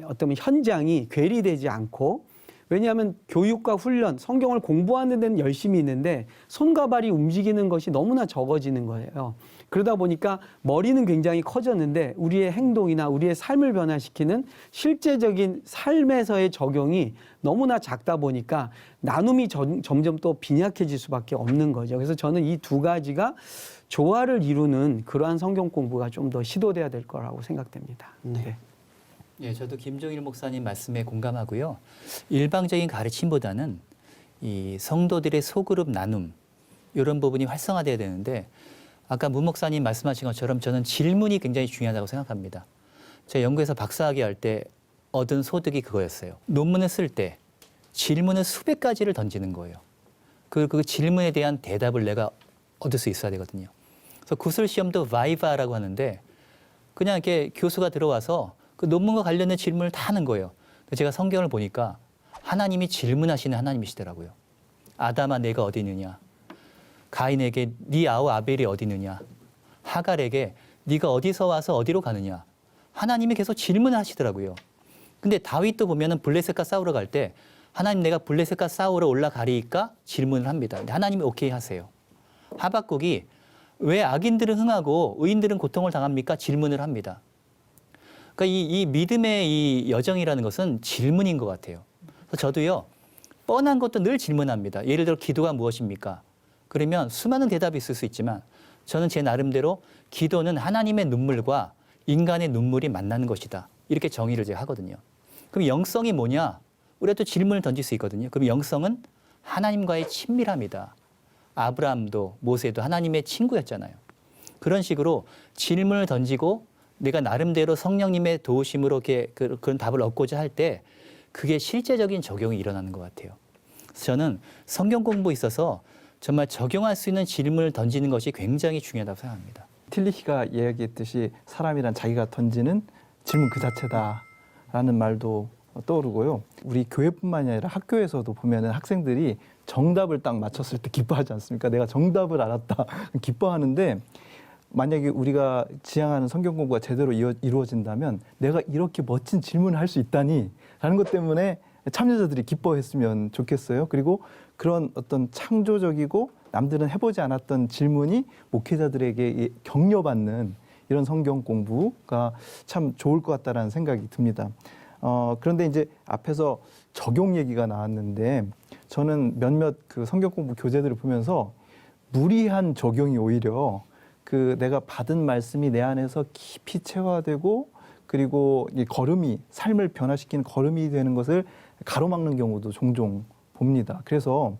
어떤 현장이 괴리되지 않고, 왜냐하면 교육과 훈련, 성경을 공부하는 데는 열심히 있는데 손과 발이 움직이는 것이 너무나 적어지는 거예요. 그러다 보니까 머리는 굉장히 커졌는데 우리의 행동이나 우리의 삶을 변화시키는 실제적인 삶에서의 적용이 너무나 작다 보니까 나눔이 점점 또 빈약해질 수밖에 없는 거죠. 그래서 저는 이 두 가지가 조화를 이루는 그러한 성경 공부가 좀 더 시도돼야 될 거라고 생각됩니다. 네. 예, 저도 김종일 목사님 말씀에 공감하고요. 일방적인 가르침보다는 이 성도들의 소그룹 나눔 이런 부분이 활성화돼야 되는데, 아까 문 목사님 말씀하신 것처럼 저는 질문이 굉장히 중요하다고 생각합니다. 제가 연구에서 박사학위 할 때 얻은 소득이 그거였어요. 논문을 쓸 때 질문을 수백 가지를 던지는 거예요. 그 질문에 대한 대답을 내가 얻을 수 있어야 되거든요. 그래서 구술 시험도 바이바라고 하는데 그냥 이렇게 교수가 들어와서 그 논문과 관련된 질문을 다 하는 거예요. 제가 성경을 보니까 하나님이 질문하시는 하나님이시더라고요. 아담아 내가 어디 있느냐? 가인에게 네 아우 아벨이 어디 있느냐? 하갈에게 네가 어디서 와서 어디로 가느냐? 하나님이 계속 질문하시더라고요. 근데 다윗도 보면은 블레셋과 싸우러 갈 때 하나님 내가 블레셋과 싸우러 올라가리까 질문을 합니다. 근데 하나님이 오케이 하세요. 하박국이 왜 악인들은 흥하고 의인들은 고통을 당합니까? 질문을 합니다. 그러니까 이 믿음의 이 여정이라는 것은 질문인 것 같아요. 그래서 저도요, 뻔한 것도 늘 질문합니다. 예를 들어 기도가 무엇입니까? 그러면 수많은 대답이 있을 수 있지만 저는 제 나름대로 기도는 하나님의 눈물과 인간의 눈물이 만나는 것이다. 이렇게 정의를 제가 하거든요. 그럼 영성이 뭐냐? 우리가 또 질문을 던질 수 있거든요. 그럼 영성은 하나님과의 친밀함이다. 아브라함도 모세도 하나님의 친구였잖아요. 그런 식으로 질문을 던지고 내가 나름대로 성령님의 도우심으로 이렇게 그런 답을 얻고자 할 때 그게 실제적인 적용이 일어나는 것 같아요. 그래서 저는 성경 공부에 있어서 정말 적용할 수 있는 질문을 던지는 것이 굉장히 중요하다고 생각합니다. 틸리히가 이야기했듯이 사람이란 자기가 던지는 질문 그 자체다라는 말도 떠오르고요. 우리 교회뿐만이 아니라 학교에서도 보면은 학생들이 정답을 딱 맞췄을 때 기뻐하지 않습니까? 내가 정답을 알았다 기뻐하는데, 만약에 우리가 지향하는 성경 공부가 제대로 이루어진다면 내가 이렇게 멋진 질문을 할 수 있다니 라는 것 때문에 참여자들이 기뻐했으면 좋겠어요. 그리고 그런 어떤 창조적이고 남들은 해보지 않았던 질문이 목회자들에게 격려받는 이런 성경 공부가 참 좋을 것 같다라는 생각이 듭니다. 그런데 이제 앞에서 적용 얘기가 나왔는데 저는 몇몇 그 성경 공부 교재들을 보면서 무리한 적용이 오히려 그 내가 받은 말씀이 내 안에서 깊이 체화되고 그리고 이 걸음이 삶을 변화시키는 걸음이 되는 것을 가로막는 경우도 종종 봅니다. 그래서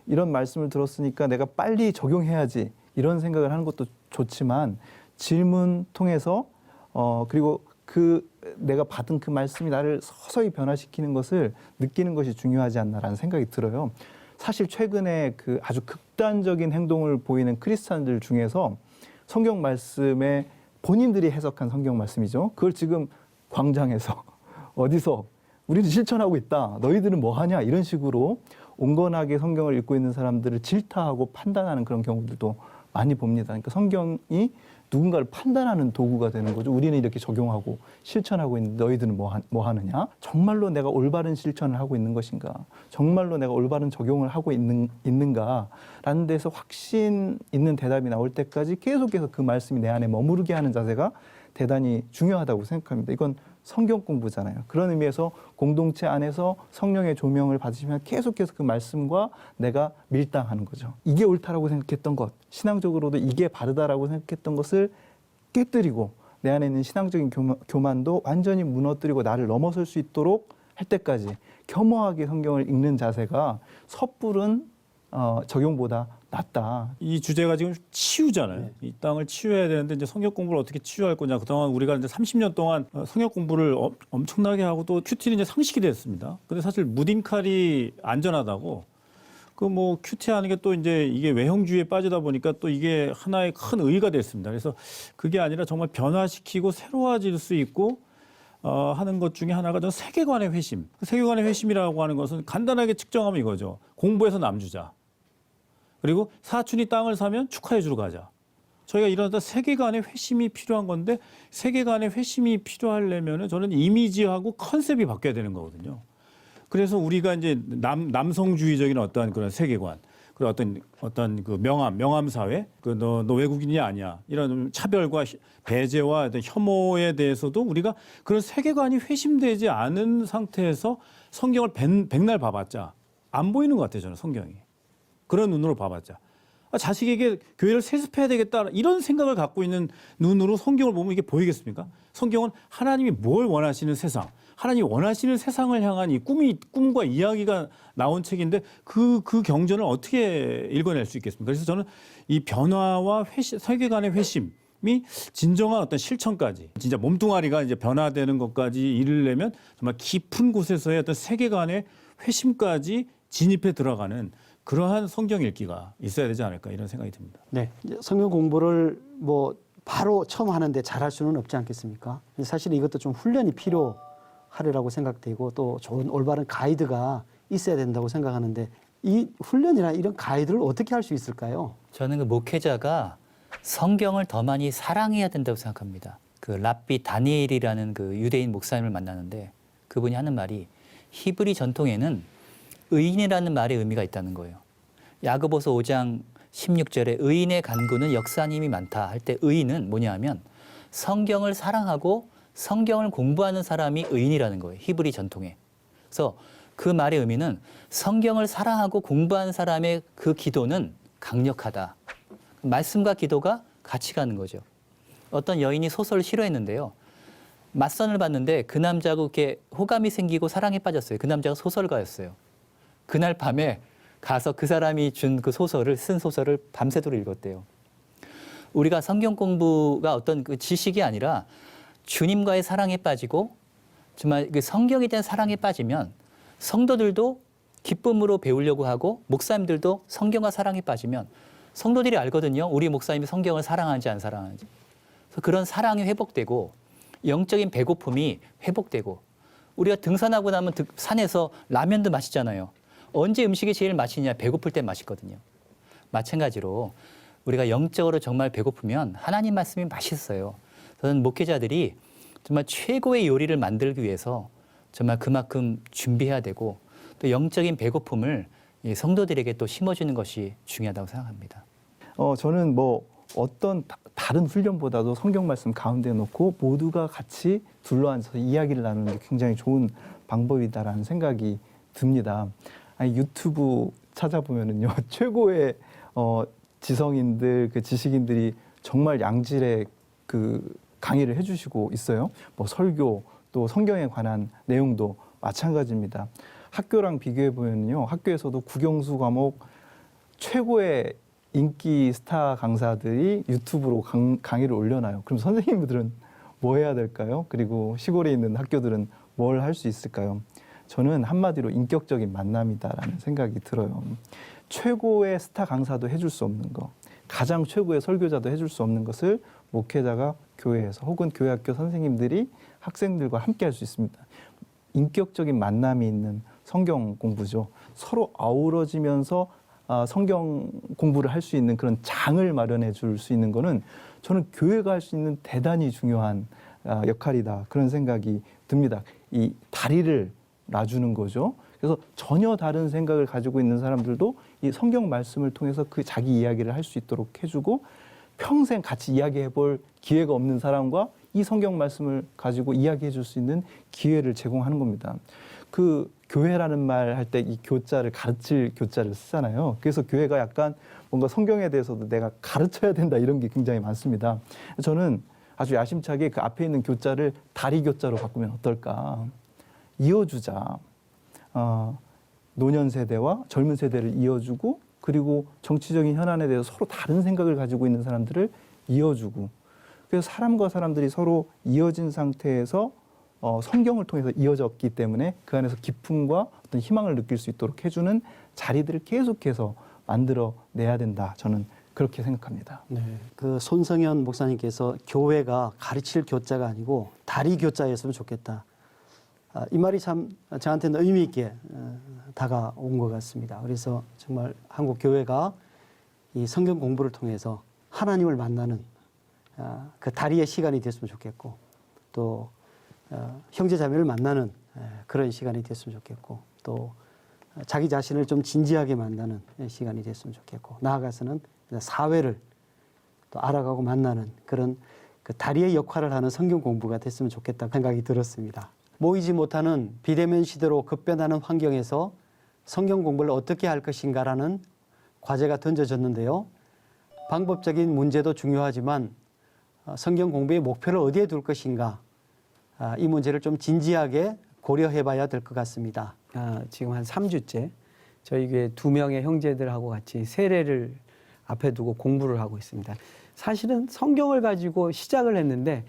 이런 말씀을 들었으니까 내가 빨리 적용해야지 이런 생각을 하는 것도 좋지만 질문 통해서 그리고 그 내가 받은 그 말씀이 나를 서서히 변화시키는 것을 느끼는 것이 중요하지 않나라는 생각이 들어요. 사실 최근에 그 아주 극단적인 행동을 보이는 크리스찬들 중에서 성경 말씀에 본인들이 해석한 성경 말씀이죠. 그걸 지금 광장에서 어디서 우리는 실천하고 있다. 너희들은 뭐 하냐? 이런 식으로 온건하게 성경을 읽고 있는 사람들을 질타하고 판단하는 그런 경우들도 많이 봅니다. 그러니까 성경이 누군가를 판단하는 도구가 되는 거죠. 우리는 이렇게 적용하고 실천하고 있는데 너희들은 뭐 하느냐? 정말로 내가 올바른 실천을 하고 있는 것인가? 정말로 내가 올바른 적용을 하고 있는가? 라는 데서 확신 있는 대답이 나올 때까지 계속해서 그 말씀이 내 안에 머무르게 하는 자세가 대단히 중요하다고 생각합니다. 이건 성경 공부잖아요. 그런 의미에서 공동체 안에서 성령의 조명을 받으시면 계속해서 그 말씀과 내가 밀당하는 거죠. 이게 옳다라고 생각했던 것, 신앙적으로도 이게 바르다라고 생각했던 것을 깨뜨리고 내 안에 있는 신앙적인 교만도 완전히 무너뜨리고 나를 넘어설 수 있도록 할 때까지 겸허하게 성경을 읽는 자세가 섣부른 적용보다 낫다. 이 주제가 지금 치유잖아요. 네. 이 땅을 치유해야 되는데 이제 성경 공부를 어떻게 치유할 거냐. 그동안 우리가 이제 30년 동안 성경 공부를 엄청나게 하고 또 큐티는 이제 상식이 됐습니다. 근데 사실 무딘 칼이 안전하다고 그 뭐 큐티하는 게 또 이제 이게 외형주의에 빠지다 보니까 또 이게 하나의 큰 의의가 됐습니다. 그래서 그게 아니라 정말 변화시키고 새로워질 수 있고 하는 것 중에 하나가 저 세계관의 회심. 세계관의 회심이라고 하는 것은 간단하게 측정하면 이거죠. 공부해서 남주자. 그리고 사촌이 땅을 사면 축하해 주러 가자. 저희가 이러다 세계관의 회심이 필요한 건데 세계관의 회심이 필요하려면은 저는 이미지하고 컨셉이 바뀌어야 되는 거거든요. 그래서 우리가 이제 남성주의적인 어떤 그런 세계관, 그리고 어떤 그 명함 사회, 그 너 외국인이 아니야 이런 차별과 배제와 어떤 혐오에 대해서도 우리가 그런 세계관이 회심되지 않은 상태에서 성경을 백날 봐봤자 안 보이는 것 같아요. 저는 성경이 그런 눈으로 봐봤자. 자식에게 교회를 세습해야 되겠다 이런 생각을 갖고 있는 눈으로 성경을 보면 이게 보이겠습니까? 성경은 하나님이 뭘 원하시는 세상, 하나님이 원하시는 세상을 향한 이 꿈과 이야기가 나온 책인데 그 경전을 어떻게 읽어낼 수 있겠습니까? 그래서 저는 이 변화와 세계관의 회심이 진정한 어떤 실천까지, 진짜 몸뚱아리가 이제 변화되는 것까지 이르려면 정말 깊은 곳에서의 어떤 세계관의 회심까지 진입해 들어가는 그러한 성경 읽기가 있어야 되지 않을까 이런 생각이 듭니다. 네, 성경 공부를 뭐 바로 처음 하는데 잘할 수는 없지 않겠습니까? 사실 이것도 좀 훈련이 필요하리라고 생각되고 또 좋은 올바른 가이드가 있어야 된다고 생각하는데 이 훈련이나 이런 가이드를 어떻게 할 수 있을까요? 저는 그 목회자가 성경을 더 많이 사랑해야 된다고 생각합니다. 그 랍비 다니엘이라는 그 유대인 목사님을 만나는데 그분이 하는 말이 히브리 전통에는 의인이라는 말의 의미가 있다는 거예요. 야고보서 5장 16절에 의인의 간구는 역사한 힘이 많다 할 때 의인은 뭐냐 하면 성경을 사랑하고 성경을 공부하는 사람이 의인이라는 거예요. 히브리 전통에. 그래서 그 말의 의미는 성경을 사랑하고 공부하는 사람의 그 기도는 강력하다. 말씀과 기도가 같이 가는 거죠. 어떤 여인이 소설을 싫어했는데요. 맞선을 봤는데 그 남자하고 이렇게 호감이 생기고 사랑에 빠졌어요. 그 남자가 소설가였어요. 그날 밤에 가서 그 사람이 준 그 소설을 쓴 소설을 밤새도록 읽었대요. 우리가 성경 공부가 어떤 그 지식이 아니라 주님과의 사랑에 빠지고 정말 그 성경에 대한 사랑에 빠지면 성도들도 기쁨으로 배우려고 하고 목사님들도 성경과 사랑에 빠지면 성도들이 알거든요. 우리 목사님이 성경을 사랑하는지 안 사랑하는지. 그래서 그런 사랑이 회복되고 영적인 배고픔이 회복되고 우리가 등산하고 나면 산에서 라면도 마시잖아요. 언제 음식이 제일 맛있냐? 배고플 때 맛있거든요. 마찬가지로 우리가 영적으로 정말 배고프면 하나님 말씀이 맛있어요. 저는 목회자들이 정말 최고의 요리를 만들기 위해서 정말 그만큼 준비해야 되고 또 영적인 배고픔을 이 성도들에게 또 심어주는 것이 중요하다고 생각합니다. 저는 뭐 어떤 다른 훈련보다도 성경 말씀 가운데 놓고 모두가 같이 둘러앉아서 이야기를 나누는 게 굉장히 좋은 방법이다라는 생각이 듭니다. 아니, 유튜브 찾아보면은요 최고의 지성인들, 그 지식인들이 정말 양질의 그 강의를 해주시고 있어요. 뭐 설교 또 성경에 관한 내용도 마찬가지입니다. 학교랑 비교해 보면요, 학교에서도 국영수 과목 최고의 인기 스타 강사들이 유튜브로 강의를 올려놔요. 그럼 선생님들은 뭐 해야 될까요? 그리고 시골에 있는 학교들은 뭘 할 수 있을까요? 저는 한마디로 인격적인 만남이다라는 생각이 들어요. 최고의 스타 강사도 해줄 수 없는 거, 가장 최고의 설교자도 해줄 수 없는 것을 목회자가 교회에서 혹은 교회학교 선생님들이 학생들과 함께 할 수 있습니다. 인격적인 만남이 있는 성경 공부죠. 서로 아우러지면서 성경 공부를 할 수 있는 그런 장을 마련해 줄 수 있는 거는 저는 교회가 할 수 있는 대단히 중요한 역할이다. 그런 생각이 듭니다. 이 다리를 놔주는 거죠. 그래서 전혀 다른 생각을 가지고 있는 사람들도 이 성경 말씀을 통해서 그 자기 이야기를 할 수 있도록 해주고 평생 같이 이야기해 볼 기회가 없는 사람과 이 성경 말씀을 가지고 이야기해 줄 수 있는 기회를 제공하는 겁니다. 그 교회라는 말 할 때 이 교자를 가르칠 교자를 쓰잖아요. 그래서 교회가 약간 뭔가 성경에 대해서도 내가 가르쳐야 된다 이런 게 굉장히 많습니다. 저는 아주 야심차게 그 앞에 있는 교자를 다리 교자로 바꾸면 어떨까? 이어주자. 노년 세대와 젊은 세대를 이어주고 그리고 정치적인 현안에 대해서 서로 다른 생각을 가지고 있는 사람들을 이어주고 그래서 사람과 사람들이 서로 이어진 상태에서 성경을 통해서 이어졌기 때문에 그 안에서 기쁨과 어떤 희망을 느낄 수 있도록 해주는 자리들을 계속해서 만들어내야 된다. 저는 그렇게 생각합니다. 네. 그 손성현 목사님께서 교회가 가르칠 교자가 아니고 다리 교자였으면 좋겠다. 이 말이 참 저한테는 의미 있게 다가온 것 같습니다. 그래서 정말 한국 교회가 이 성경 공부를 통해서 하나님을 만나는 그 다리의 시간이 됐으면 좋겠고, 또 형제 자매를 만나는 그런 시간이 됐으면 좋겠고, 또 자기 자신을 좀 진지하게 만나는 시간이 됐으면 좋겠고, 나아가서는 사회를 또 알아가고 만나는 그런 그 다리의 역할을 하는 성경 공부가 됐으면 좋겠다 생각이 들었습니다. 모이지 못하는 비대면 시대로 급변하는 환경에서 성경 공부를 어떻게 할 것인가라는 과제가 던져졌는데요. 방법적인 문제도 중요하지만 성경 공부의 목표를 어디에 둘 것인가, 이 문제를 좀 진지하게 고려해 봐야 될 것 같습니다. 지금 한 3주째 저희 교회 2명의 형제들하고 같이 세례를 앞에 두고 공부를 하고 있습니다. 사실은 성경을 가지고 시작을 했는데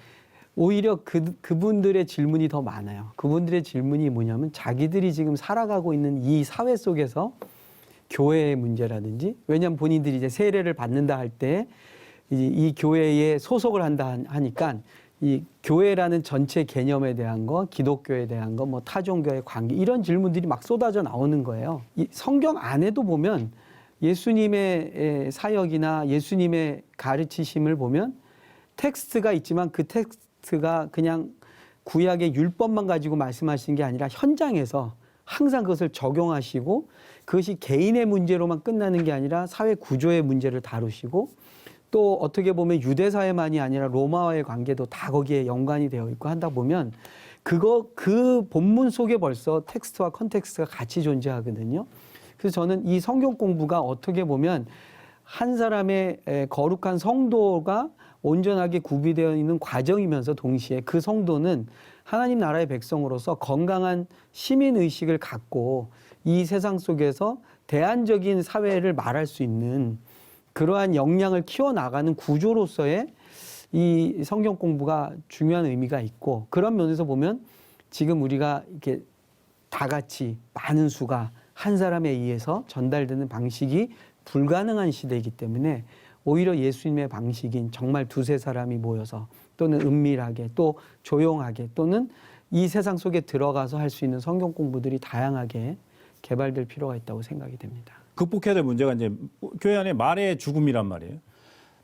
오히려 그분들의 질문이 더 많아요. 그분들의 질문이 뭐냐면 자기들이 지금 살아가고 있는 이 사회 속에서 교회의 문제라든지, 왜냐하면 본인들이 이제 세례를 받는다 할 때 이 교회에 소속을 한다 하니까 이 교회라는 전체 개념에 대한 거, 기독교에 대한 거, 뭐 타종교의 관계, 이런 질문들이 막 쏟아져 나오는 거예요. 이 성경 안에도 보면 예수님의 사역이나 예수님의 가르치심을 보면 텍스트가 있지만 그 텍스트가 그냥 구약의 율법만 가지고 말씀하시는 게 아니라 현장에서 항상 그것을 적용하시고, 그것이 개인의 문제로만 끝나는 게 아니라 사회 구조의 문제를 다루시고, 또 어떻게 보면 유대사회만이 아니라 로마와의 관계도 다 거기에 연관이 되어 있고 하다 보면 그 본문 속에 벌써 텍스트와 컨텍스트가 같이 존재하거든요. 그래서 저는 이 성경 공부가 어떻게 보면 한 사람의 거룩한 성도가 온전하게 구비되어 있는 과정이면서 동시에 그 성도는 하나님 나라의 백성으로서 건강한 시민의식을 갖고 이 세상 속에서 대안적인 사회를 말할 수 있는 그러한 역량을 키워나가는 구조로서의 이 성경 공부가 중요한 의미가 있고, 그런 면에서 보면 지금 우리가 이렇게 다 같이 많은 수가 한 사람에 의해서 전달되는 방식이 불가능한 시대이기 때문에 오히려 예수님의 방식인 정말 2-3 사람이 모여서 또는 은밀하게 또 조용하게 또는 이 세상 속에 들어가서 할 수 있는 성경 공부들이 다양하게 개발될 필요가 있다고 생각이 됩니다. 극복해야 될 문제가 이제 교회 안에 말의 죽음이란 말이에요.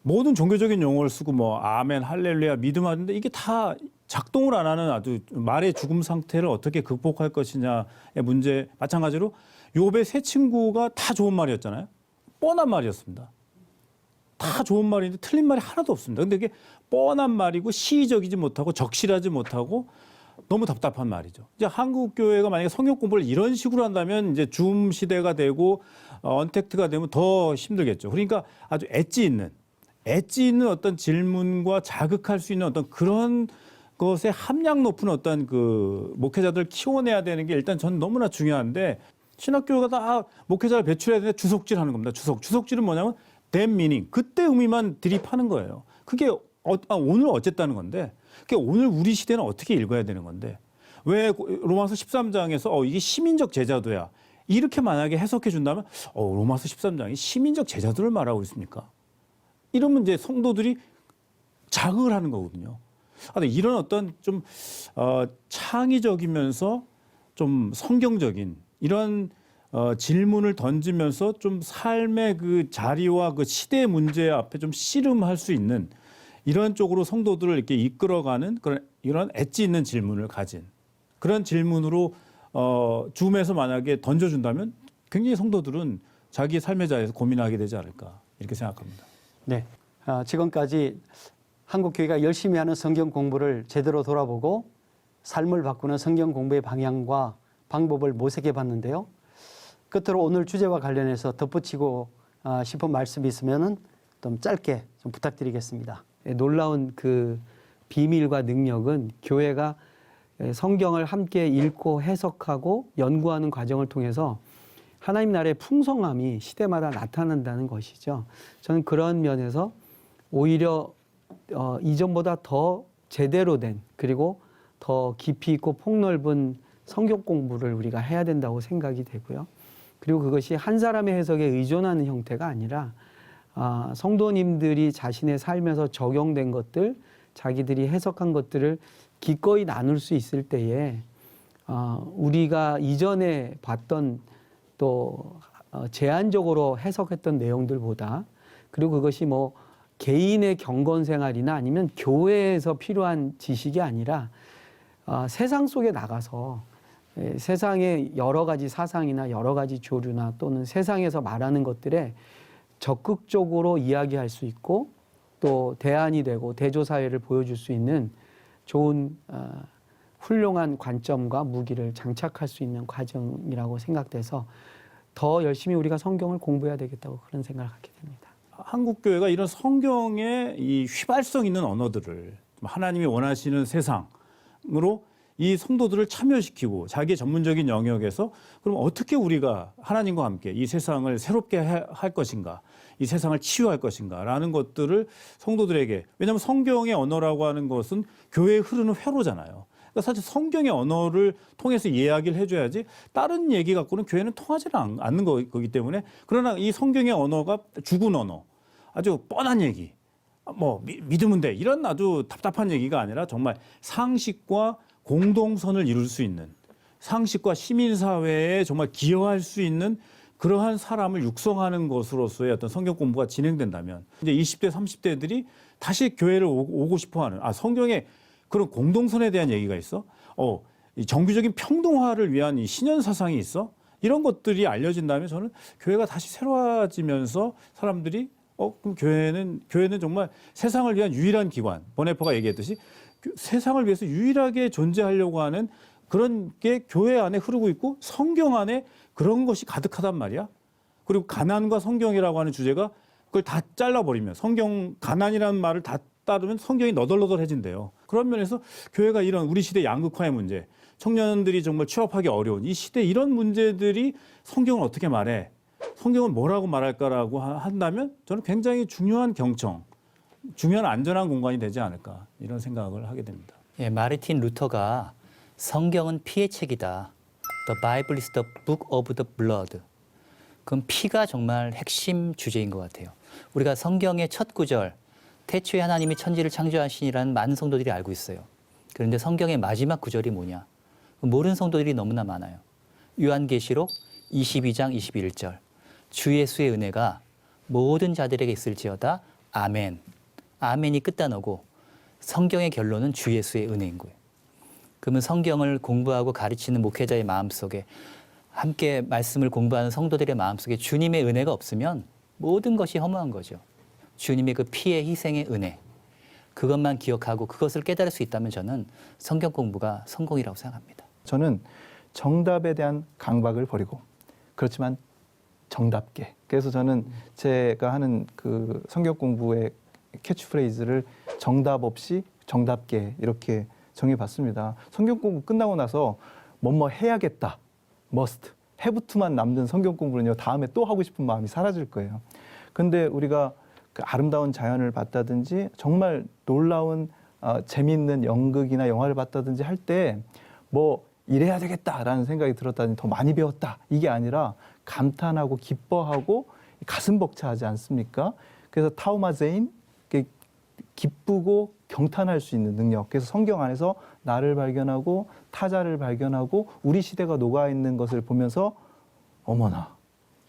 모든 종교적인 용어를 쓰고 뭐 아멘, 할렐루야, 믿음 하는데 이게 다 작동을 안 하는 아주 말의 죽음 상태를 어떻게 극복할 것이냐의 문제. 마찬가지로 욥의 세 친구가 다 좋은 말이었잖아요. 뻔한 말이었습니다. 다 좋은 말인데 틀린 말이 하나도 없습니다. 근데 이게 뻔한 말이고 시의적이지 못하고 적실하지 못하고 너무 답답한 말이죠. 이제 한국 교회가 만약에 성경 공부를 이런 식으로 한다면 이제 줌 시대가 되고 언택트가 되면 더 힘들겠죠. 그러니까 아주 엣지 있는 어떤 질문과 자극할 수 있는 어떤 그런 것에 함량 높은 어떤 그 목회자들 키워내야 되는 게 일단 저는 너무나 중요한데, 신학교가 다 목회자를 배출해야 되는데 주석질 하는 겁니다. 주석질은 뭐냐면 that meaning, 그때 의미만 드립하는 거예요. 그게 오늘 어쨌다는 건데, 그게 오늘 우리 시대는 어떻게 읽어야 되는 건데, 왜 로마서 13장에서 이게 시민적 제자도야 이렇게 만약에 해석해 준다면 로마서 13장이 시민적 제자도를 말하고 있습니까? 이러면 이제 성도들이 자극을 하는 거거든요. 근데 이런 어떤 좀 창의적이면서 좀 성경적인 이런 질문을 던지면서 좀 삶의 그 자리와 그 시대의 문제 앞에 좀 씨름할 수 있는 이런 쪽으로 성도들을 이렇게 이끌어가는 그런 이런 엣지 있는 질문을 가진 그런 질문으로 줌에서 만약에 던져준다면 굉장히 성도들은 자기 삶의 자리에서 고민하게 되지 않을까 이렇게 생각합니다. 네, 지금까지 한국교회가 열심히 하는 성경 공부를 제대로 돌아보고 삶을 바꾸는 성경 공부의 방향과 방법을 모색해 봤는데요. 끝으로 오늘 주제와 관련해서 덧붙이고 싶은 말씀이 있으면 좀 짧게 좀 부탁드리겠습니다. 놀라운 그 비밀과 능력은 교회가 성경을 함께 읽고 해석하고 연구하는 과정을 통해서 하나님 나라의 풍성함이 시대마다 나타난다는 것이죠. 저는 그런 면에서 오히려 이전보다 더 제대로 된 그리고 더 깊이 있고 폭넓은 성경 공부를 우리가 해야 된다고 생각이 되고요. 그리고 그것이 한 사람의 해석에 의존하는 형태가 아니라 성도님들이 자신의 삶에서 적용된 것들, 자기들이 해석한 것들을 기꺼이 나눌 수 있을 때에 우리가 이전에 봤던 또 제한적으로 해석했던 내용들보다, 그리고 그것이 뭐 개인의 경건 생활이나 아니면 교회에서 필요한 지식이 아니라 세상 속에 나가서 세상의 여러 가지 사상이나 여러 가지 교류나 또는 세상에서 말하는 것들에 적극적으로 이야기할 수 있고 또 대안이 되고 대조사회를 보여줄 수 있는 좋은 훌륭한 관점과 무기를 장착할 수 있는 과정이라고 생각돼서 더 열심히 우리가 성경을 공부해야 되겠다고 그런 생각을 갖게 됩니다. 한국 교회가 이런 성경의 이 휘발성 있는 언어들을 하나님이 원하시는 세상으로 이 성도들을 참여시키고 자기의 전문적인 영역에서 그럼 어떻게 우리가 하나님과 함께 이 세상을 새롭게 할 것인가, 이 세상을 치유할 것인가라는 것들을 성도들에게, 왜냐하면 성경의 언어라고 하는 것은 교회에 흐르는 회로잖아요. 그러니까 사실 성경의 언어를 통해서 이야기를 해줘야지 다른 얘기 갖고는 교회는 통하지 않는 거기 때문에, 그러나 이 성경의 언어가 죽은 언어, 아주 뻔한 얘기, 뭐 믿으면 돼, 이런 아주 답답한 얘기가 아니라 정말 상식과 공동선을 이룰 수 있는, 상식과 시민사회에 정말 기여할 수 있는 그러한 사람을 육성하는 것으로서의 어떤 성경 공부가 진행된다면, 이제 20대, 30대들이 다시 교회를 오고 싶어 하는, 성경에 그런 공동선에 대한 얘기가 있어? 이 정규적인 평등화를 위한 이 신현 사상이 있어? 이런 것들이 알려진다면 저는 교회가 다시 새로워지면서 사람들이 그럼 교회는 정말 세상을 위한 유일한 기관, 버네퍼가 얘기했듯이 세상을 위해서 유일하게 존재하려고 하는 그런 게 교회 안에 흐르고 있고 성경 안에 그런 것이 가득하단 말이야. 그리고 가난과 성경이라고 하는 주제가 그걸 다 잘라버리면, 가난이라는 말을 다 따르면 성경이 너덜너덜해진대요. 그런 면에서 교회가 이런 우리 시대 양극화의 문제, 청년들이 정말 취업하기 어려운 이 시대, 이런 문제들이 성경을 어떻게 말해? 성경은 뭐라고 말할까라고 한다면 저는 굉장히 중요한 경청, 중요한 안전한 공간이 되지 않을까, 이런 생각을 하게 됩니다. 예, 마르틴 루터가 성경은 피의 책이다. The Bible is the book of the blood. 그럼 피가 정말 핵심 주제인 것 같아요. 우리가 성경의 첫 구절, 태초에 하나님이 천지를 창조하시니라는 많은 성도들이 알고 있어요. 그런데 성경의 마지막 구절이 뭐냐? 모르는 성도들이 너무나 많아요. 요한계시록 22장 21절. 주 예수의 은혜가 모든 자들에게 있을지어다. 아멘. 아멘이 끝단어고 성경의 결론은 주 예수의 은혜인 거예요. 그러면 성경을 공부하고 가르치는 목회자의 마음속에, 함께 말씀을 공부하는 성도들의 마음속에 주님의 은혜가 없으면 모든 것이 허무한 거죠. 주님의 그 피의 희생의 은혜, 그것만 기억하고 그것을 깨달을 수 있다면 저는 성경 공부가 성공이라고 생각합니다. 저는 정답에 대한 강박을 버리고, 그렇지만 정답게. 그래서 저는 제가 하는 그 성경 공부의 캐치프레이즈를 정답 없이 정답게 이렇게 정해봤습니다. 성경 공부 끝나고 나서 뭐뭐 해야겠다, must, have to만 남는 성경 공부는요, 다음에 또 하고 싶은 마음이 사라질 거예요. 근데 우리가 그 아름다운 자연을 봤다든지 정말 놀라운 재미있는 연극이나 영화를 봤다든지 할 때 뭐 이래야 되겠다라는 생각이 들었다니 더 많이 배웠다, 이게 아니라 감탄하고 기뻐하고 가슴 벅차하지 않습니까? 그래서 타우마제인, 기쁘고 경탄할 수 있는 능력. 그래서 성경 안에서 나를 발견하고 타자를 발견하고 우리 시대가 녹아있는 것을 보면서 어머나,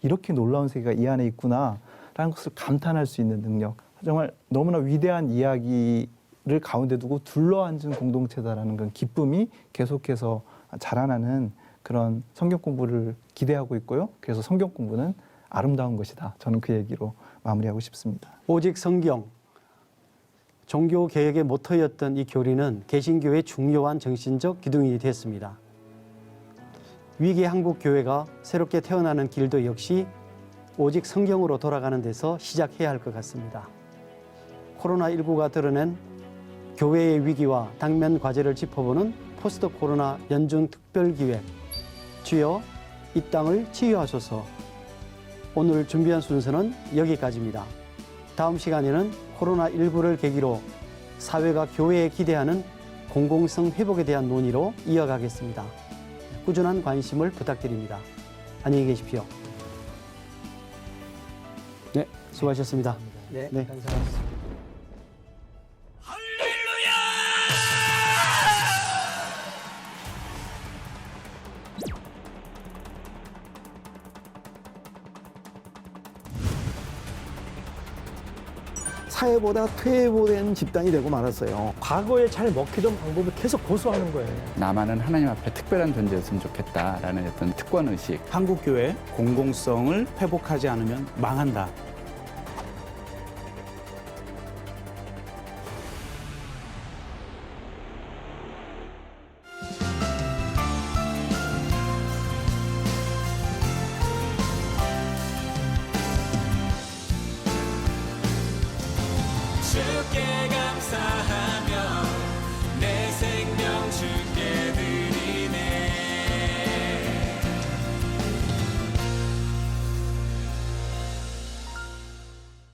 이렇게 놀라운 세계가 이 안에 있구나 라는 것을 감탄할 수 있는 능력. 정말 너무나 위대한 이야기를 가운데 두고 둘러앉은 공동체다라는 그런 기쁨이 계속해서 자라나는 그런 성경 공부를 기대하고 있고요. 그래서 성경 공부는 아름다운 것이다. 저는 그 얘기로 마무리하고 싶습니다. 오직 성경, 종교 개혁의 모토였던 이 교리는 개신교의 중요한 정신적 기둥이 됐습니다. 위기 한국 교회가 새롭게 태어나는 길도 역시 오직 성경으로 돌아가는 데서 시작해야 할 것 같습니다. 코로나19가 드러낸 교회의 위기와 당면 과제를 짚어보는 포스트 코로나 연중 특별기획, 주여 이 땅을 치유하소서. 오늘 준비한 순서는 여기까지입니다. 다음 시간에는 코로나19를 계기로 사회가 교회에 기대하는 공공성 회복에 대한 논의로 이어가겠습니다. 꾸준한 관심을 부탁드립니다. 안녕히 계십시오. 수고하셨습니다. 네, 네. 감사합니다. 사회보다 퇴보된 집단이 되고 말았어요. 과거에 잘 먹히던 방법을 계속 고수하는 거예요. 나만은 하나님 앞에 특별한 존재였으면 좋겠다라는 어떤 특권 의식. 한국교회 공공성을 회복하지 않으면 망한다.